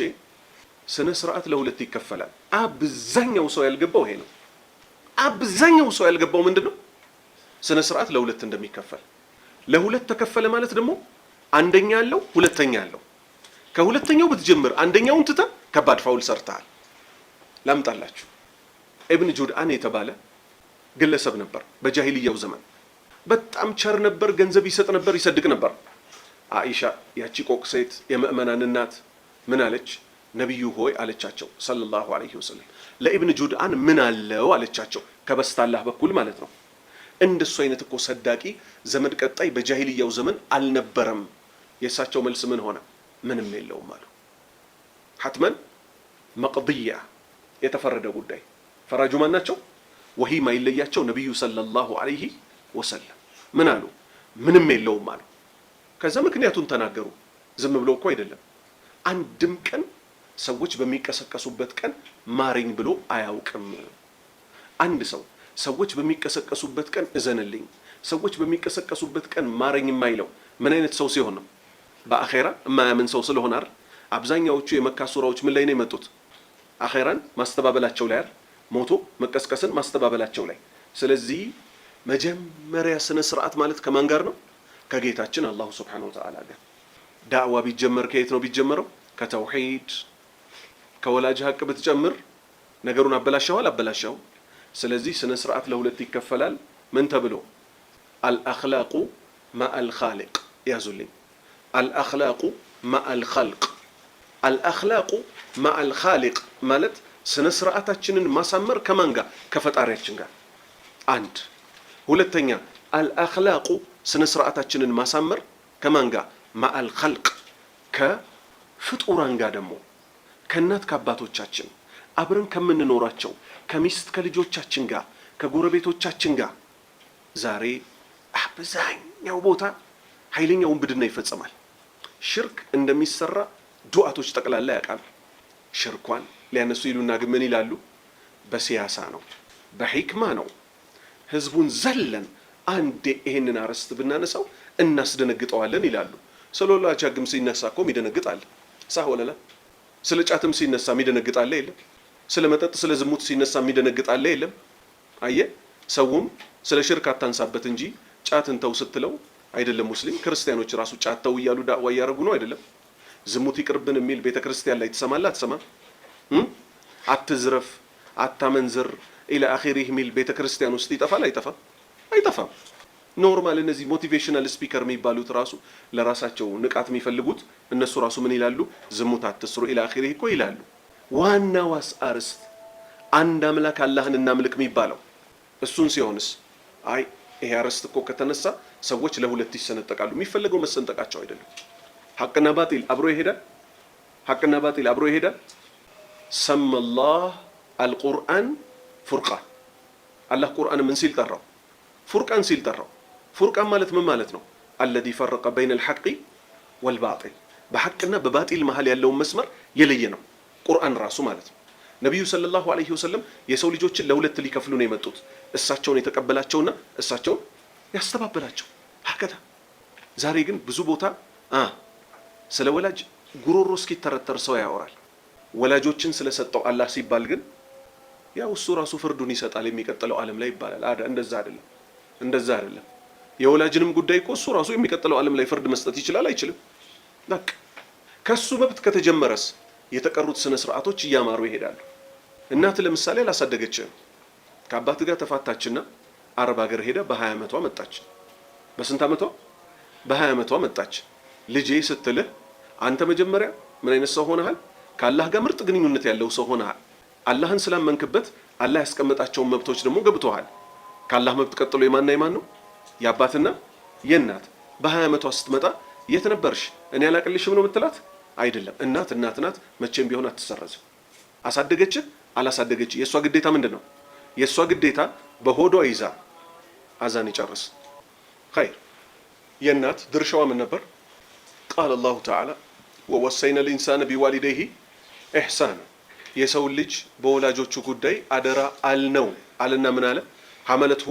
ስነ ስርዓት ለሁለት ይከፈላል። አብዛኛው ሰው ያልገባው ይሄ ነው። አብዛኛው ሰው ያልገባው ምንድነው? ስነ ስርዓት ለሁለት እንደሚከፈል። ለሁለት ተከፈለ ማለት ደግሞ አንደኛ ያለው ሁለተኛ ያለው። ከሁለተኛው ብትጀምር አንደኛውን ትተ ከባድ ፋውል ሰርተሃል። ላምጣላችሁ። ኢብን ጁድአን የተባለ ግለሰብ ነበር በጃሂልያው ዘመን። በጣም ቸር ነበር፣ ገንዘብ ይሰጥ ነበር፣ ይሰድቅ ነበር። አይሻ ያቺ ቆቅ ሴት የምእመናን እናት ምን አለች? ነብዩ ሆይ አለቻቸው ሰለላሁ ዐለይሂ ወሰለም ለኢብን ጁድአን ምን አለው አለቻቸው። ከበስታላህ በኩል ማለት ነው። እንደሱ አይነት እኮ ሰዳቂ ዘመድ ቀጣይ በጃሂልያው ዘመን አልነበረም። የእሳቸው መልስ ምን ሆነ? ምንም የለውም አሉ። ሐትመን መቅድያ የተፈረደ ጉዳይ። ፈራጁ ማን ናቸው? ወሂ ማይለያቸው ነብዩ ሰለላሁ ዐለይሂ ወሰለም ምን አሉ? ምንም የለውም አሉ። ከዛ ምክንያቱን ተናገሩ። ዝም ብሎ እኮ አይደለም። አንድም ቀን ሰዎች በሚቀሰቀሱበት ቀን ማረኝ ብሎ አያውቅም። አንድ ሰው ሰዎች በሚቀሰቀሱበት ቀን እዘንልኝ፣ ሰዎች በሚቀሰቀሱበት ቀን ማረኝ የማይለው ምን አይነት ሰው ሲሆን ነው? በአኼራ የማያምን ሰው ስለሆነ አይደል? አብዛኛዎቹ የመካ ሱራዎች ምን ላይ ነው የመጡት? አኼራን ማስተባበላቸው ላይ አይደል? ሞቶ መቀስቀስን ማስተባበላቸው ላይ። ስለዚህ መጀመሪያ ስነ ስርዓት ማለት ከማን ጋር ነው? ከጌታችን አላሁ ሱብሓነሁ ወተዓላ ጋር። ዳዕዋ ቢጀመር ከየት ነው ቢጀመረው? ከተውሂድ። ከወላጅ ሀቅ ብትጨምር ነገሩን አበላሻው። ስለዚህ ስነ ስርዓት ለሁለት ይከፈላል። ምን ተብሎ? አልአኽላቁ ማአል ኻሊቅ። ያዙልኝ። አልአኽላቁ ማአል ኸልቅ። አልአኽላቁ ማአል ኻሊቅ ማለት ስነ ስርዓታችንን ማሳመር ከማን ጋር? ከፈጣሪያችን ጋር። አንድ። ሁለተኛ አልአኽላቁ ስነ ስርዓታችንን ማሳመር ከማን ጋር? ማአል ኸልቅ ከፍጡራን ጋር ደግሞ ከእናት ከአባቶቻችን አብረን ከምንኖራቸው ከሚስት ከልጆቻችን ጋር ከጎረቤቶቻችን ጋር። ዛሬ አብዛኛው ቦታ ኃይለኛው ውንብድና ይፈጸማል። ሽርክ እንደሚሰራ ዱዓቶች ጠቅላላ ያውቃሉ። ሽርኳን ሊያነሱ ይሉና ግን ምን ይላሉ? በሲያሳ ነው፣ በሂክማ ነው። ህዝቡን ዘለን አንዴ ይሄንን አርዕስት ብናነሳው እናስደነግጠዋለን ይላሉ። ስለ ወላጅ ሀቅም ሲነሳ እኮ ይደነግጣል። ሳህ ወለላ። ስለ ጫትም ሲነሳ ይደነግጣል የለም? ስለ መጠጥ ስለ ዝሙት ሲነሳ ይደነግጣል የለም? አየ ሰውም ስለ ሽርክ አታንሳበት እንጂ ጫትን ተው ስትለው አይደለም ሙስሊም ክርስቲያኖች ራሱ ጫት ተው እያሉ ዳዕዋ እያደረጉ ነው አይደለም? ዝሙት ይቅርብን የሚል ቤተክርስቲያን ላይ ትሰማለህ አትሰማም? አትዝረፍ፣ አታመንዝር ኢላ አኺሪህ ሚል ቤተክርስቲያን ውስጥ ይጠፋል አይጠፋም? አይጠፋም። ኖርማል እነዚህ ሞቲቬሽናል ስፒከር የሚባሉት ራሱ ለራሳቸው ንቃት የሚፈልጉት እነሱ ራሱ ምን ይላሉ? ዝሙት አትስሩ ኢላ አኺሪህ እኮ ይላሉ። ዋናዋስ አርዕስት አንድ አምላክ አላህን እናምልክ የሚባለው እሱን ሲሆንስ አይ ይሄ አርዕስት እኮ ከተነሳ ሰዎች ለሁለት ይሰነጠቃሉ። የሚፈልገው መሰንጠቃቸው አይደለም። ሐቅና ባጢል አብሮ ይሄዳል። ሐቅና ባጢል አብሮ ይሄዳል። ሰመላህ አልቁርአን ፉርቃን። አላህ ቁርአን ምን ሲል ጠራው? ፉርቃን ሲል ጠራው። ፉርቃን ማለት ምን ማለት ነው? አለዚ ፈረቀ በይነ አልሐቂ ወልባጢል፣ በሐቅና በባጢል መሃል ያለውን መስመር የለየ ነው ቁርአን ራሱ ማለት ነው። ነቢዩ ሰለላሁ ዐለይሂ ወሰለም የሰው ልጆችን ለሁለት ሊከፍሉ ነው የመጡት። እሳቸውን የተቀበላቸውና እሳቸውን ያስተባበላቸው። ሀከታ ዛሬ ግን ብዙ ቦታ ስለ ወላጅ ጉሮሮ እስኪተረተር ሰው ያወራል። ወላጆችን ስለሰጠው አላህ ሲባል ግን ያው እሱ ራሱ ፍርዱን ይሰጣል የሚቀጥለው ዓለም ላይ ይባላል። እንደዛ አይደለም፣ እንደዛ አይደለም። የወላጅንም ጉዳይ እኮ እሱ ራሱ የሚቀጥለው ዓለም ላይ ፍርድ መስጠት ይችላል አይችልም? በቃ ከሱ መብት ከተጀመረስ የተቀሩት ስነ ስርዓቶች እያማሩ ይሄዳሉ። እናት ለምሳሌ አላሳደገችም። ከአባት ጋር ተፋታችና አረብ ሀገር ሄዳ በ20 ዓመቷ መጣች። በስንት ዓመቷ? በ20 ዓመቷ መጣች። ልጄ ስትልህ አንተ መጀመሪያ ምን አይነት ሰው ሆነሃል? ከአላህ ጋር ምርጥ ግንኙነት ያለው ሰው ሆነሃል። አላህን ስላመንክበት አላህ ያስቀመጣቸውን መብቶች ደግሞ ገብቶሃል። ከአላህ መብት ቀጥሎ የማንና የማን ነው? የአባትና የእናት። በ20 ዓመቷ ስትመጣ የት ነበርሽ? እኔ አላቅልሽም ነው የምትላት? አይደለም። እናት እናት ናት፣ መቼም ቢሆን አትሰረዝም። አሳደገችህ አላሳደገችህ የእሷ ግዴታ ምንድን ነው? የእሷ ግዴታ በሆዷ ይዛ አዛን ይጨርስ። ኸይር። የእናት ድርሻዋ ምን ነበር? ቃለ አላሁ ተዓላ ወወሰይነ ልኢንሳነ ቢዋሊደይሂ ኢሕሳና፣ የሰው ልጅ በወላጆቹ ጉዳይ አደራ አልነው አለና ምን አለ? ሐመለትሁ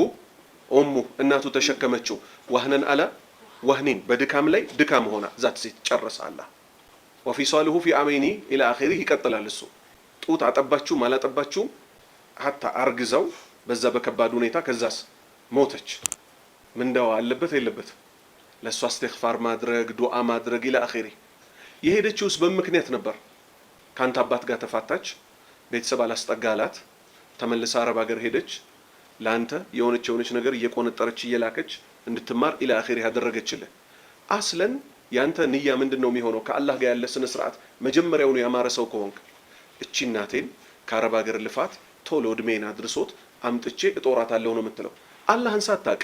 ኡሙ፣ እናቱ ተሸከመችው፣ ወህነን አላ ወህኒን፣ በድካም ላይ ድካም ሆና ዛት ሴት ጨረሰ አላህ። ወፊሳሉሁ ፊ ዓመይኒ ኢላ አኺሪህ፣ ይቀጥላል እሱ። ጡት አጠባችሁም አላጠባችሁም ሀታ አርግዛው በዛ በከባድ ሁኔታ ከዛስ ሞተች። ምንዳዋ አለበት የለበት? ለእሷ እስትግፋር ማድረግ ዱዓ ማድረግ ኢላ አኺሪህ። የሄደችውስ በምክንያት ነበር። ካንተ አባት ጋር ተፋታች፣ ቤተሰብ አላስጠጋላት፣ ተመልሳ አረብ ሀገር ሄደች። ለአንተ የሆነች ነገር እየቆነጠረች እየላከች እንድትማር ኢላ አኺሪህ ያደረገችልህ። አስለን ያንተ ንያ ምንድን ነው የሚሆነው? ከአላህ ጋር ያለ ስነ ስርዓት መጀመሪያውኑ ያማረ ሰው ከሆንክ እቺ እናቴን ከአረብ ሀገር ልፋት ቶሎ እድሜን አድርሶት አምጥቼ እጦራታለሁ ነው የምትለው። አላህን ሳታቅ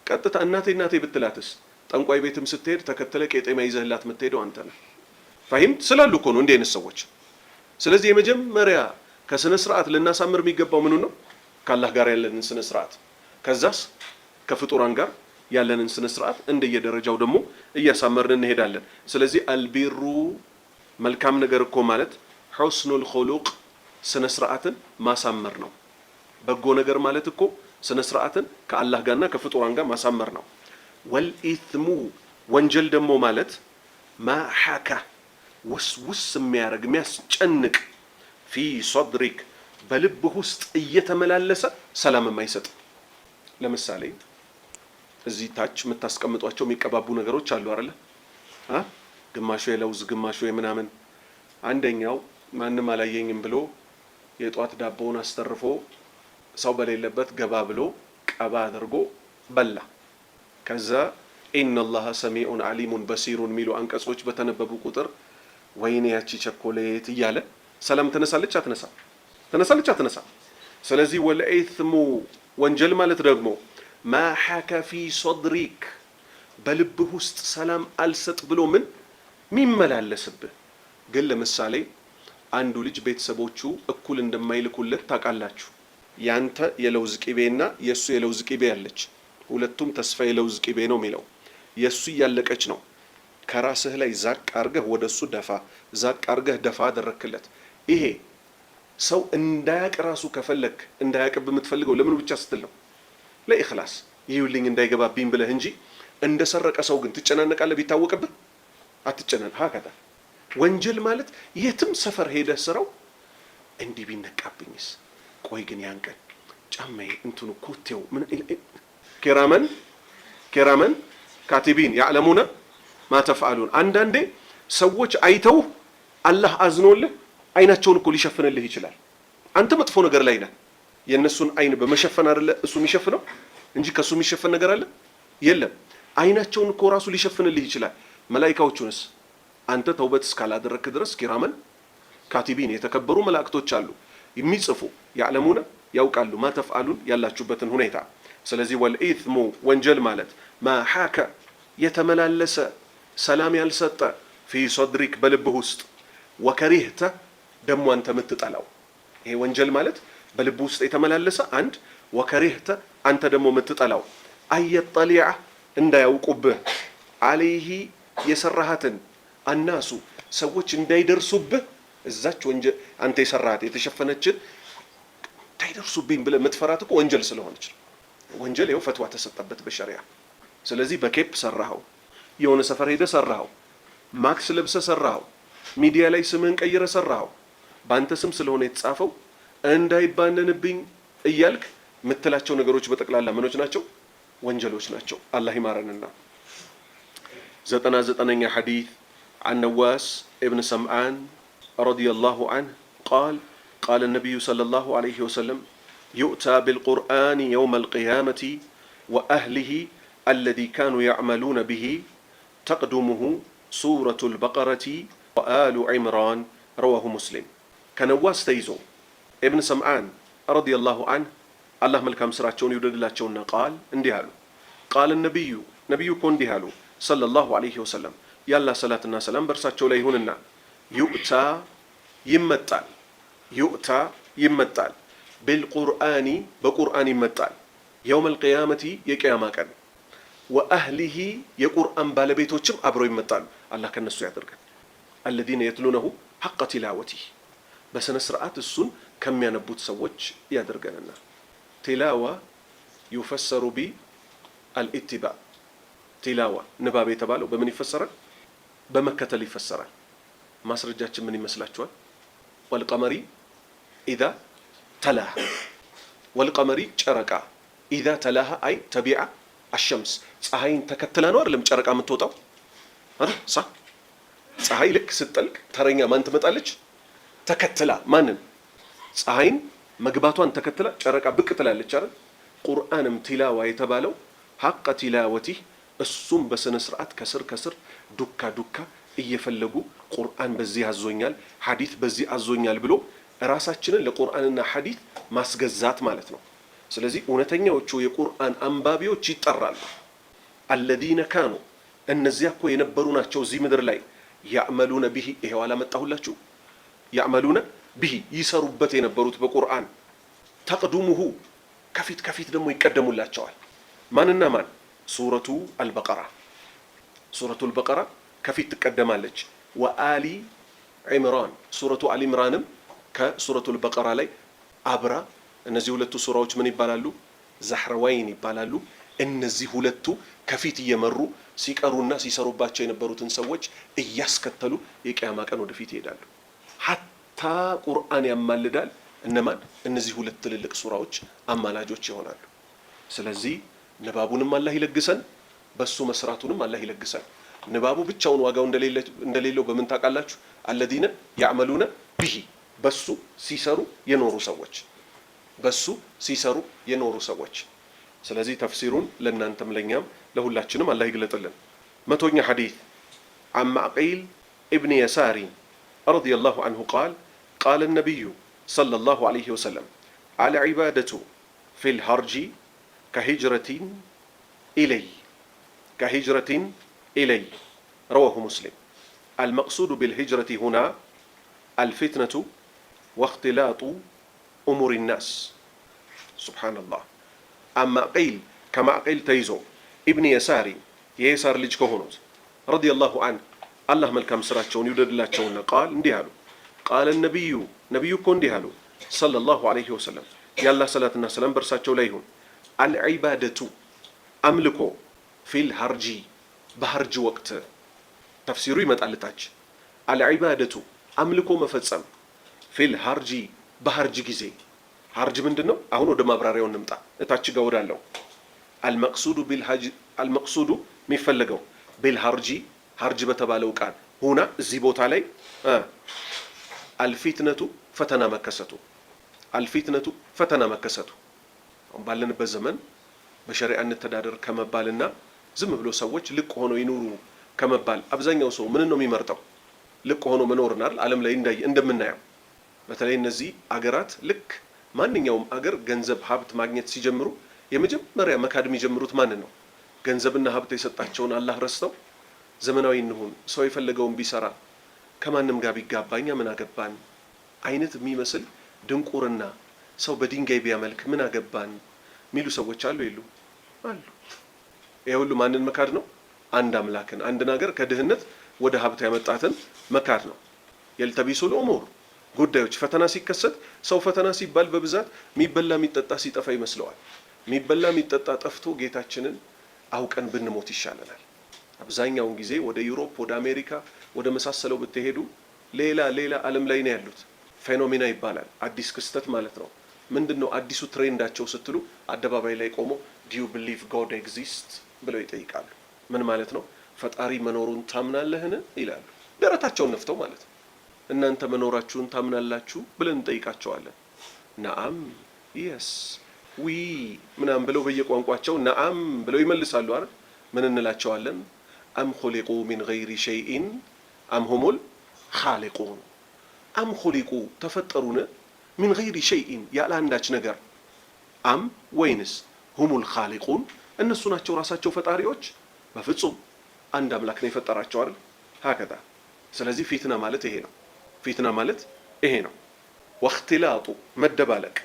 ቀጥታ እናቴ ብትላትስ? ጠንቋይ ቤትም ስትሄድ ተከተለ ቄጤማ ይዘህላት የምትሄደው አንተ ነህ። ፋሂም ስላሉ እኮ ነው እንዲህ አይነት ሰዎች። ስለዚህ የመጀመሪያ ከስነ ስርዓት ልናሳምር የሚገባው ምኑ ነው? ከአላህ ጋር ያለንን ስነ ስርዓት፣ ከዛስ ከፍጡራን ጋር ያለንን ስነ ስርዓት እንደየደረጃው ደግሞ እያሳመርን እንሄዳለን። ስለዚህ አልቢሩ መልካም ነገር እኮ ማለት ሑስኑል ኹሉቅ ስነ ስርዓትን ማሳመር ነው። በጎ ነገር ማለት እኮ ስነ ስርዓትን ከአላህ ጋርና ከፍጡራን ጋር ማሳመር ነው። ወልኢስሙ ወንጀል ደግሞ ማለት ማሐካ ውስውስ የሚያደርግ የሚያስጨንቅ ፊ ሶድሪክ በልብህ ውስጥ እየተመላለሰ ሰላም የማይሰጥ። ለምሳሌ እዚህ ታች የምታስቀምጧቸው የሚቀባቡ ነገሮች አሉ አይደለ? ግማሹ የለውዝ ግማሹ የምናምን። አንደኛው ማንም አላየኝም ብሎ የጧት ዳቦውን አስተርፎ ሰው በሌለበት ገባ ብሎ ቀባ አድርጎ በላ። ከዛ ኢነላህ ሰሚዑን አሊሙን በሲሩን የሚሉ አንቀጾች በተነበቡ ቁጥር ወይኔ ያቺ ቸኮሌት እያለ ሰላም ተነሳለች አትነሳ? ተነሳለች አትነሳ? ስለዚህ ወልኢስሙ ወንጀል ማለት ደግሞ ማሐከ ፊ ሶድሪክ በልብህ ውስጥ ሰላም አልሰጥ ብሎ ምን ሚመላለስብህ። ግን ለምሳሌ አንዱ ልጅ ቤተሰቦቹ እኩል እንደማይልኩለት ታውቃላችሁ። ያንተ የለውዝ ቂቤና የሱ የለውዝ ቂቤ ያለች፣ ሁለቱም ተስፋ የለውዝ ቂቤ ነው የሚለው። የሱ እያለቀች ነው። ከራስህ ላይ ዛቅ አርገህ ወደሱ ደፋ፣ ዛቅ አርገህ ደፋ አደረክለት። ይሄ ሰው እንዳያቅ ራሱ ከፈለክ እንዳያቅብ የምትፈልገው ለምን ብቻ ስትል ነው? ለኢኽላስ ይሁልኝ እንዳይገባብኝ ብለህ እንጂ እንደሰረቀ ሰው ግን ትጨናነቃለህ? ቢታወቅብህ አትጨናነቅ። ሀከታ ወንጀል ማለት የትም ሰፈር ሄደህ ስራው እንዲህ ቢነቃብኝስ፣ ቆይ ግን ያን ቀን ጫማዬ እንትኑ ኮቴው ምን ኪራመን ካቲቢን ያዕለሙነ ማ ተፍዓሉን። አንዳንዴ ሰዎች አይተው አላህ አዝኖልህ አይናቸውን እኮ ሊሸፍንልህ ይችላል። አንተ መጥፎ ነገር ላይ ነህ። የእነሱን አይን በመሸፈን አይደለ እሱ የሚሸፍነው እንጂ ከሱ የሚሸፈን ነገር አለ የለም። አይናቸውን እኮ ራሱ ሊሸፍንልህ ይችላል። መላኢካዎቹንስ አንተ ተውበት እስካላደረክ ድረስ ኪራመን ካቲቢን የተከበሩ መላእክቶች አሉ የሚጽፉ፣ ያዕለሙነ ያውቃሉ፣ ማ ተፍዓሉን ያላችሁበትን ሁኔታ። ስለዚህ ወልኢስሙ ወንጀል ማለት ማሐከ የተመላለሰ ሰላም ያልሰጠ ፊ ሶድሪክ በልብህ ውስጥ ወከሪህተ ደግሞ አንተ የምትጠላው። ይሄ ወንጀል ማለት በልብ ውስጥ የተመላለሰ አንድ፣ ወከሪህተ አንተ ደግሞ የምትጠላው፣ አየጠሊዐ እንዳያውቁብህ፣ አለይሂ የሰራሃትን አናሱ ሰዎች እንዳይደርሱብህ፣ እዛች ወንጀል አንተ የሰራሃት የተሸፈነችን እንዳይደርሱብኝ ብለህ የምትፈራት እኮ ወንጀል ስለሆነች ነው። ወንጀል ይኸው ፈትዋ ተሰጠበት በሸሪዓ። ስለዚህ በኬፕ ሰራኸው፣ የሆነ ሰፈር ሄደህ ሰራኸው፣ ማክስ ለብሰህ ሰራኸው፣ ሚዲያ ላይ ስምህን ቀይረ ሰራው ባንተ ስም ስለሆነ የተጻፈው እንዳይባነንብኝ እያልክ ምትላቸው ነገሮች በጠቅላላ ምኖች ናቸው? ወንጀሎች ናቸው። አላህ ይማረንና 99ኛ ሐዲስ عن نواس ابن سمعان رضي الله عنه قال النبي صلى الله عليه وسلم يؤتى بالقرآن يوم القيامة وأهله الذي كانوا يعملون به تقدمه سورة البقرة وآل عمران رواه مسلم. كنواس تيزو ابن سمعان رضي الله عنه الله ملكام سراتشون يودد لاتشون قال النبي كون ديهالو صلى الله عليه وسلم يلا صلاتنا سلام برساتشو ليهوننا يؤتى يمتال بالقرآن بقرآن يمتال يوم القيامة يقياما كان وأهله يقرآن بالبيتوچم أبرو يمتال الله كان نسو يادرغن الذين يتلونه حق تلاوته بس نسرعات السن كم ينبوت سوچ يادرغننا تلاوة يفسر بالاتباع تلاوة نباب يتبالو بمن يفسر بمكة يفسر ما سرجاتش من يمسلاچوال والقمر إذا تلاها والقمر چرقا إذا تلاها أي تبع الشمس ፀሐይን ተከትላ ነው አይደለም ጨረቃ የምትወጣው አይደል? ፀሐይ ልክ ስትጠልቅ ተረኛ ማን ትመጣለች? ተከትላ ማንን? ፀሐይን መግባቷን ተከትላ ጨረቃ ብቅ ትላለች አይደል? ቁርአንም ቲላዋ የተባለው ሐቅ ቲላወቲ እሱም በስነ ስርዓት ከስር ዱካ እየፈለጉ ቁርአን በዚህ አዞኛል ሐዲስ በዚህ አዞኛል ብሎ ራሳችንን ለቁርአንና ሐዲስ ማስገዛት ማለት ነው። ስለዚህ እውነተኛዎቹ የቁርአን አንባቢዎች ይጠራሉ። الذين كانوا እነዚያ እኮ የነበሩ ናቸው እዚህ ምድር ላይ ያዕመሉነ ቢሂ ይሄው አላመጣሁላችሁ ያዕመሉነ ቢሂ ይሰሩበት የነበሩት በቁርአን ተቅዱሙሁ ከፊት ደግሞ ይቀደሙላቸዋል። ማንና ማን? ሱረቱ አልበቀራ ከፊት ትቀደማለች። ወአሊ ዒምራን ሱረቱ አሊ ኢምራንም ከሱረቱ አልበቀራ ላይ አብራ። እነዚህ ሁለቱ ሱራዎች ምን ይባላሉ? ዛህረዋይን ይባላሉ። እነዚህ ሁለቱ ከፊት እየመሩ ሲቀሩና ሲሰሩባቸው የነበሩትን ሰዎች እያስከተሉ የቂያማ ቀን ወደፊት ይሄዳሉ። ሐታ ቁርአን ያማልዳል። እነማን? እነዚህ ሁለት ትልልቅ ሱራዎች አማላጆች ይሆናሉ። ስለዚህ ንባቡንም አላህ ይለግሰን፣ በሱ መስራቱንም አላህ ይለግሰን። ንባቡ ብቻውን ዋጋው እንደሌለው በምን ታውቃላችሁ? አለዚነ ያዕመሉነ ቢሂ በሱ ሲሰሩ የኖሩ ሰዎች ስለዚህ ተፍሲሩን ለእናንተም ለኛም ለሁላችንም አላህ ይግለጥልን። መቶኛ ሐዲስ عن معقيل ابن يسار رضي الله عنه قال النبي صلى الله عليه وسلم العبادة في الهرج كهجرة إلي رواه مسلم. المقصود بالهجرة هنا الفتنة واختلاط أمور الناس. سبحان الله. أما قيل كما قيل تيزو ابن يساري يسار لج كهونوت رضي الله عنه الله ملكم سراتشون يودد الله تشون قال النبي كون ديهالو صلى الله عليه وسلم يلا صلاة السلام برساتشو ليهون العبادة أملكو في الهرج بهرج وقت تفسيرو يمتقلتاج العبادة أملكو مفصم في الهرج بهرج ጊዜ ሀርጅ ምንድነው? አሁን ወደ ማብራሪያው እንምጣ። እታች ጋር ወዳለው አልመቅሱዱ የሚፈለገው ቢልሀርጂ ሀርጅ በተባለው ቃል ሁና እዚህ ቦታ ላይ አልፊትነቱ ፈተና መከሰቱ አሁን ባለንበት ዘመን በሸሪዓ እንተዳደር ከመባልና ዝም ብሎ ሰዎች ልቅ ሆነው ይኑሩ ከመባል አብዛኛው ሰው ምን ነው የሚመርጠው? ልቅ ሆኖ መኖርና ዓለም ላይ እንደምናየው በተለይ እነዚህ አገራት ልክ ማንኛውም አገር ገንዘብ ሀብት ማግኘት ሲጀምሩ የመጀመሪያ መካድ የሚጀምሩት ማን ነው? ገንዘብና ሀብት የሰጣቸውን አላህ ረስተው ዘመናዊ እንሁን፣ ሰው የፈለገውን ቢሰራ ከማንም ጋር ቢጋባኛ ምን አገባን አይነት የሚመስል ድንቁርና፣ ሰው በድንጋይ ቢያመልክ ምን አገባን ሚሉ ሰዎች አሉ የሉ? አሉ። ይሄ ሁሉ ማንን መካድ ነው? አንድ አምላክን፣ አንድ ነገር ከድህነት ወደ ሀብት ያመጣትን መካድ ነው። የልተቢሱል ኡሙር ጉዳዮች ፈተና ሲከሰት ሰው ፈተና ሲባል በብዛት የሚበላ የሚጠጣ ሲጠፋ ይመስለዋል። የሚበላ የሚጠጣ ጠፍቶ ጌታችንን አውቀን ብንሞት ይሻለናል። አብዛኛውን ጊዜ ወደ ዩሮፕ፣ ወደ አሜሪካ፣ ወደ መሳሰለው ብትሄዱ ሌላ ዓለም ላይ ነው ያሉት። ፌኖሜና ይባላል። አዲስ ክስተት ማለት ነው። ምንድነው አዲሱ ትሬንዳቸው ስትሉ አደባባይ ላይ ቆሞ do you believe God exists ብለው ይጠይቃሉ። ምን ማለት ነው? ፈጣሪ መኖሩን ታምናለህን ይላሉ። ደረታቸውን ነፍተው ማለት ነው። እናንተ መኖራችሁን ታምናላችሁ ብለን እንጠይቃቸዋለን። ነዓም yes we ምናምን ብለው በየቋንቋቸው ነዓም ብለው ይመልሳሉ አይደል? ምን እንላቸዋለን? አም ኹሊቁ ሚን ገይሪ ሸይኢን አም ሁሙል ኻሊቁን አም ኹሊቁ ተፈጠሩን ሚን ገይሪ ሸይኢን ያለ አንዳች ነገር አም ወይንስ ሁሙል ኻሊቁን እነሱ ናቸው ራሳቸው ፈጣሪዎች? በፍጹም አንድ አምላክ ነው የፈጠራቸው አይደል? ሀከዛ ስለዚህ ፊትና ማለት ይሄ ነው። ፊትና ማለት ይሄ ነው። ወእኽቲላጡ መደባለቅ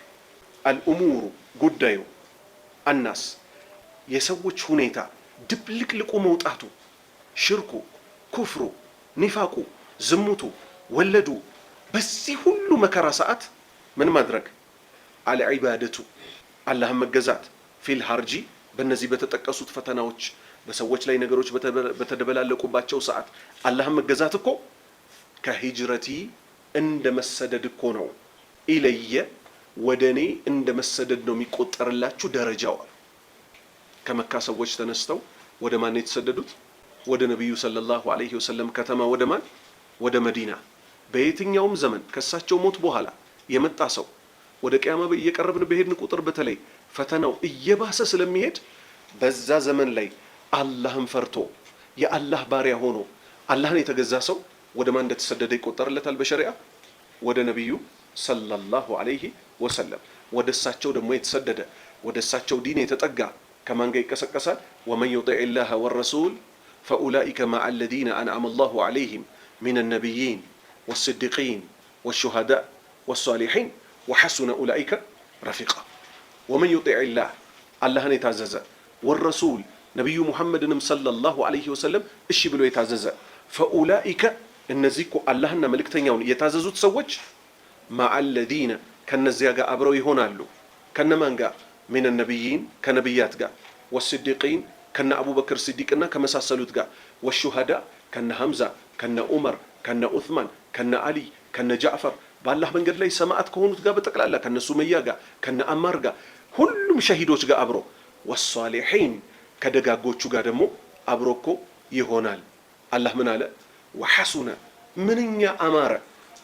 አልኡሙሩ ጉዳዩ አናስ የሰዎች ሁኔታ ድብልቅልቁ መውጣቱ ሽርኩ፣ ኩፍሩ፣ ኒፋቁ፣ ዝሙቱ፣ ወለዱ በዚህ ሁሉ መከራ ሰዓት ምን ማድረግ? አልዒባደቱ አላህን መገዛት ፊል ሀርጂ በእነዚህ በተጠቀሱት ፈተናዎች በሰዎች ላይ ነገሮች በተደበላለቁባቸው ሰዓት አላህን መገዛት እኮ ከሂጅረቲ እንደ መሰደድ እኮ ነው። ኢለየ ወደ እኔ እንደ መሰደድ ነው የሚቆጠርላችሁ ደረጃው። ከመካ ሰዎች ተነስተው ወደ ማን የተሰደዱት? ወደ ነቢዩ ሰለላሁ ዐለይሂ ወሰለም ከተማ ወደ ማን? ወደ መዲና። በየትኛውም ዘመን ከሳቸው ሞት በኋላ የመጣ ሰው ወደ ቂያማ እየቀረብን በሄድን ቁጥር በተለይ ፈተናው እየባሰ ስለሚሄድ በዛ ዘመን ላይ አላህን ፈርቶ የአላህ ባሪያ ሆኖ አላህን የተገዛ ሰው ወደ ማን እንደተሰደደ ይቆጠርለታል በሸሪዓ? ወደ ነቢዩ ሰለላሁ ዐለይሂ ወሰለም። ወደ እሳቸው ደግሞ የተሰደደ ወደ እሳቸው ዲን የተጠጋ ከማን ጋር ይቀሰቀሳል? ወመን ዩጢዕ ላህ ወረሱል ፈኡላኢከ መዐ አለዚነ አንዐመ አላሁ ዐለይሂም ሚነ ነቢይን ወስዲቂን ወሹሃዳእ ወሷሊሒን ወሐሱነ ኡላኢከ ረፊቃ። ወመን ዩጢዕ ላህ አላህን የታዘዘ ወረሱል ነቢዩ ሙሐመድንም ሰለላሁ ዐለይሂ ወሰለም እሺ ብሎ የታዘዘ ፈኡላኢከ እነዚህ እኮ አላህና መልእክተኛውን የታዘዙት ሰዎች መዐ አለዚነ ከነዚያ ጋር አብረው ይሆናሉ። ከነማን ጋር? ሚነ ነቢይን ከነቢያት ጋር፣ ወስዲቂን ከነ አቡበክር ስዲቅና ከመሳሰሉት ጋር፣ ወሹሃዳ ከነ ሐምዛ ከነ ዑመር ከነ ዑስማን ከነ አሊ ከነ ጃዕፈር በአላህ መንገድ ላይ ሰማዕት ከሆኑት ጋር በጠቅላላ ከነ ሱመያ ጋር ከነ አማር ጋር ሁሉም ሸሂዶች ጋር አብሮ ወሷሊሒን ከደጋጎቹ ጋር ደግሞ አብሮ እኮ ይሆናል። አላህ ምን አለ? ወሐሱነ ምንኛ አማረ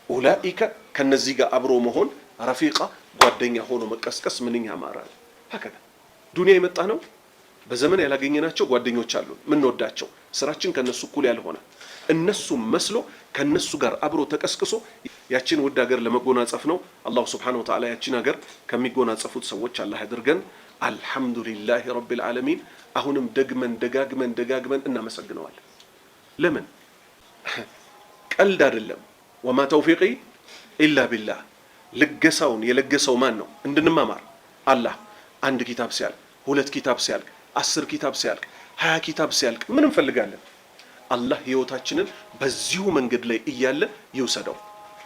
ኡላኢከ ከነዚህ ጋር አብሮ መሆን ረፊቃ ጓደኛ ሆኖ መቀስቀስ ምንኛ አማረ። ሀከዛ ዱንያ የመጣ ነው። በዘመን ያላገኘናቸው ጓደኞች አሉ ምንወዳቸው፣ ስራችን ከነሱ እኩል ያልሆነ እነሱም መስሎ ከነሱ ጋር አብሮ ተቀስቅሶ ያችን ውድ ሀገር ለመጎናጸፍ ነው። አላሁ ሱብሓነሁ ወተዓላ ያችን ሀገር ከሚጎናጸፉት ሰዎች አላህ ያድርገን። አልሐምዱሊላሂ ረቢል ዓለሚን። አሁንም ደጋግመን እናመሰግነዋለን። ለምን? ቀልድ አይደለም። ወማ ተውፊቂ ኢላ ቢላህ። ልገሳውን የለገሰው ማን ነው? እንድንማማር አላህ። አንድ ኪታብ ሲያልቅ፣ ሁለት ኪታብ ሲያልቅ፣ 10 ኪታብ ሲያልቅ፣ 20 ኪታብ ሲያልቅ ምን እንፈልጋለን? አላህ ህይወታችንን በዚሁ መንገድ ላይ እያለ ይውሰደው።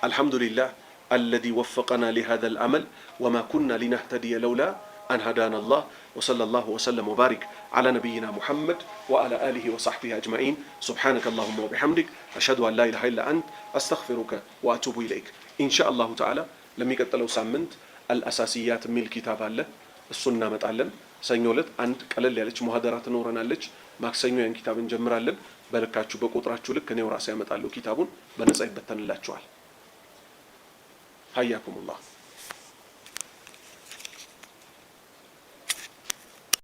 አልሐምዱሊላህ አለዚ ወፈቀና ሊሃዛል አመል ወማ ኩና ሊነህተዲየ ለውላ አን ሀዳና አላህ ወሰለላሁ ወሰለም ወባሪክ ዐላ ነቢይና ሙሐመድ ወዐላ አሊሂ ወሰሕቢሂ አጅመዒን። ሱብሓነከ አላሁመ ወቢሐምዲክ አሽሀዱ አን ላ ኢላሃ ኢላ አንተ አስተግፊሩከ ወአቱቡ ኢለይክ። ኢንሻአላሁ ተዓላ ለሚቀጥለው ሳምንት አልአሳሲያት የሚል ኪታብ አለ። እሱን እናመጣለን። ሰኞ ዕለት አንድ ቀለል ያለች ሙሐደራ ትኖረናለች። ማክሰኞ ያን ኪታብ እንጀምራለን። በልካችሁ በቁጥራችሁ ልክ እኔው ራሴ ያመጣለሁ። ኪታቡን በነጻ ይበተንላችኋል። ሀያኩሙላህ።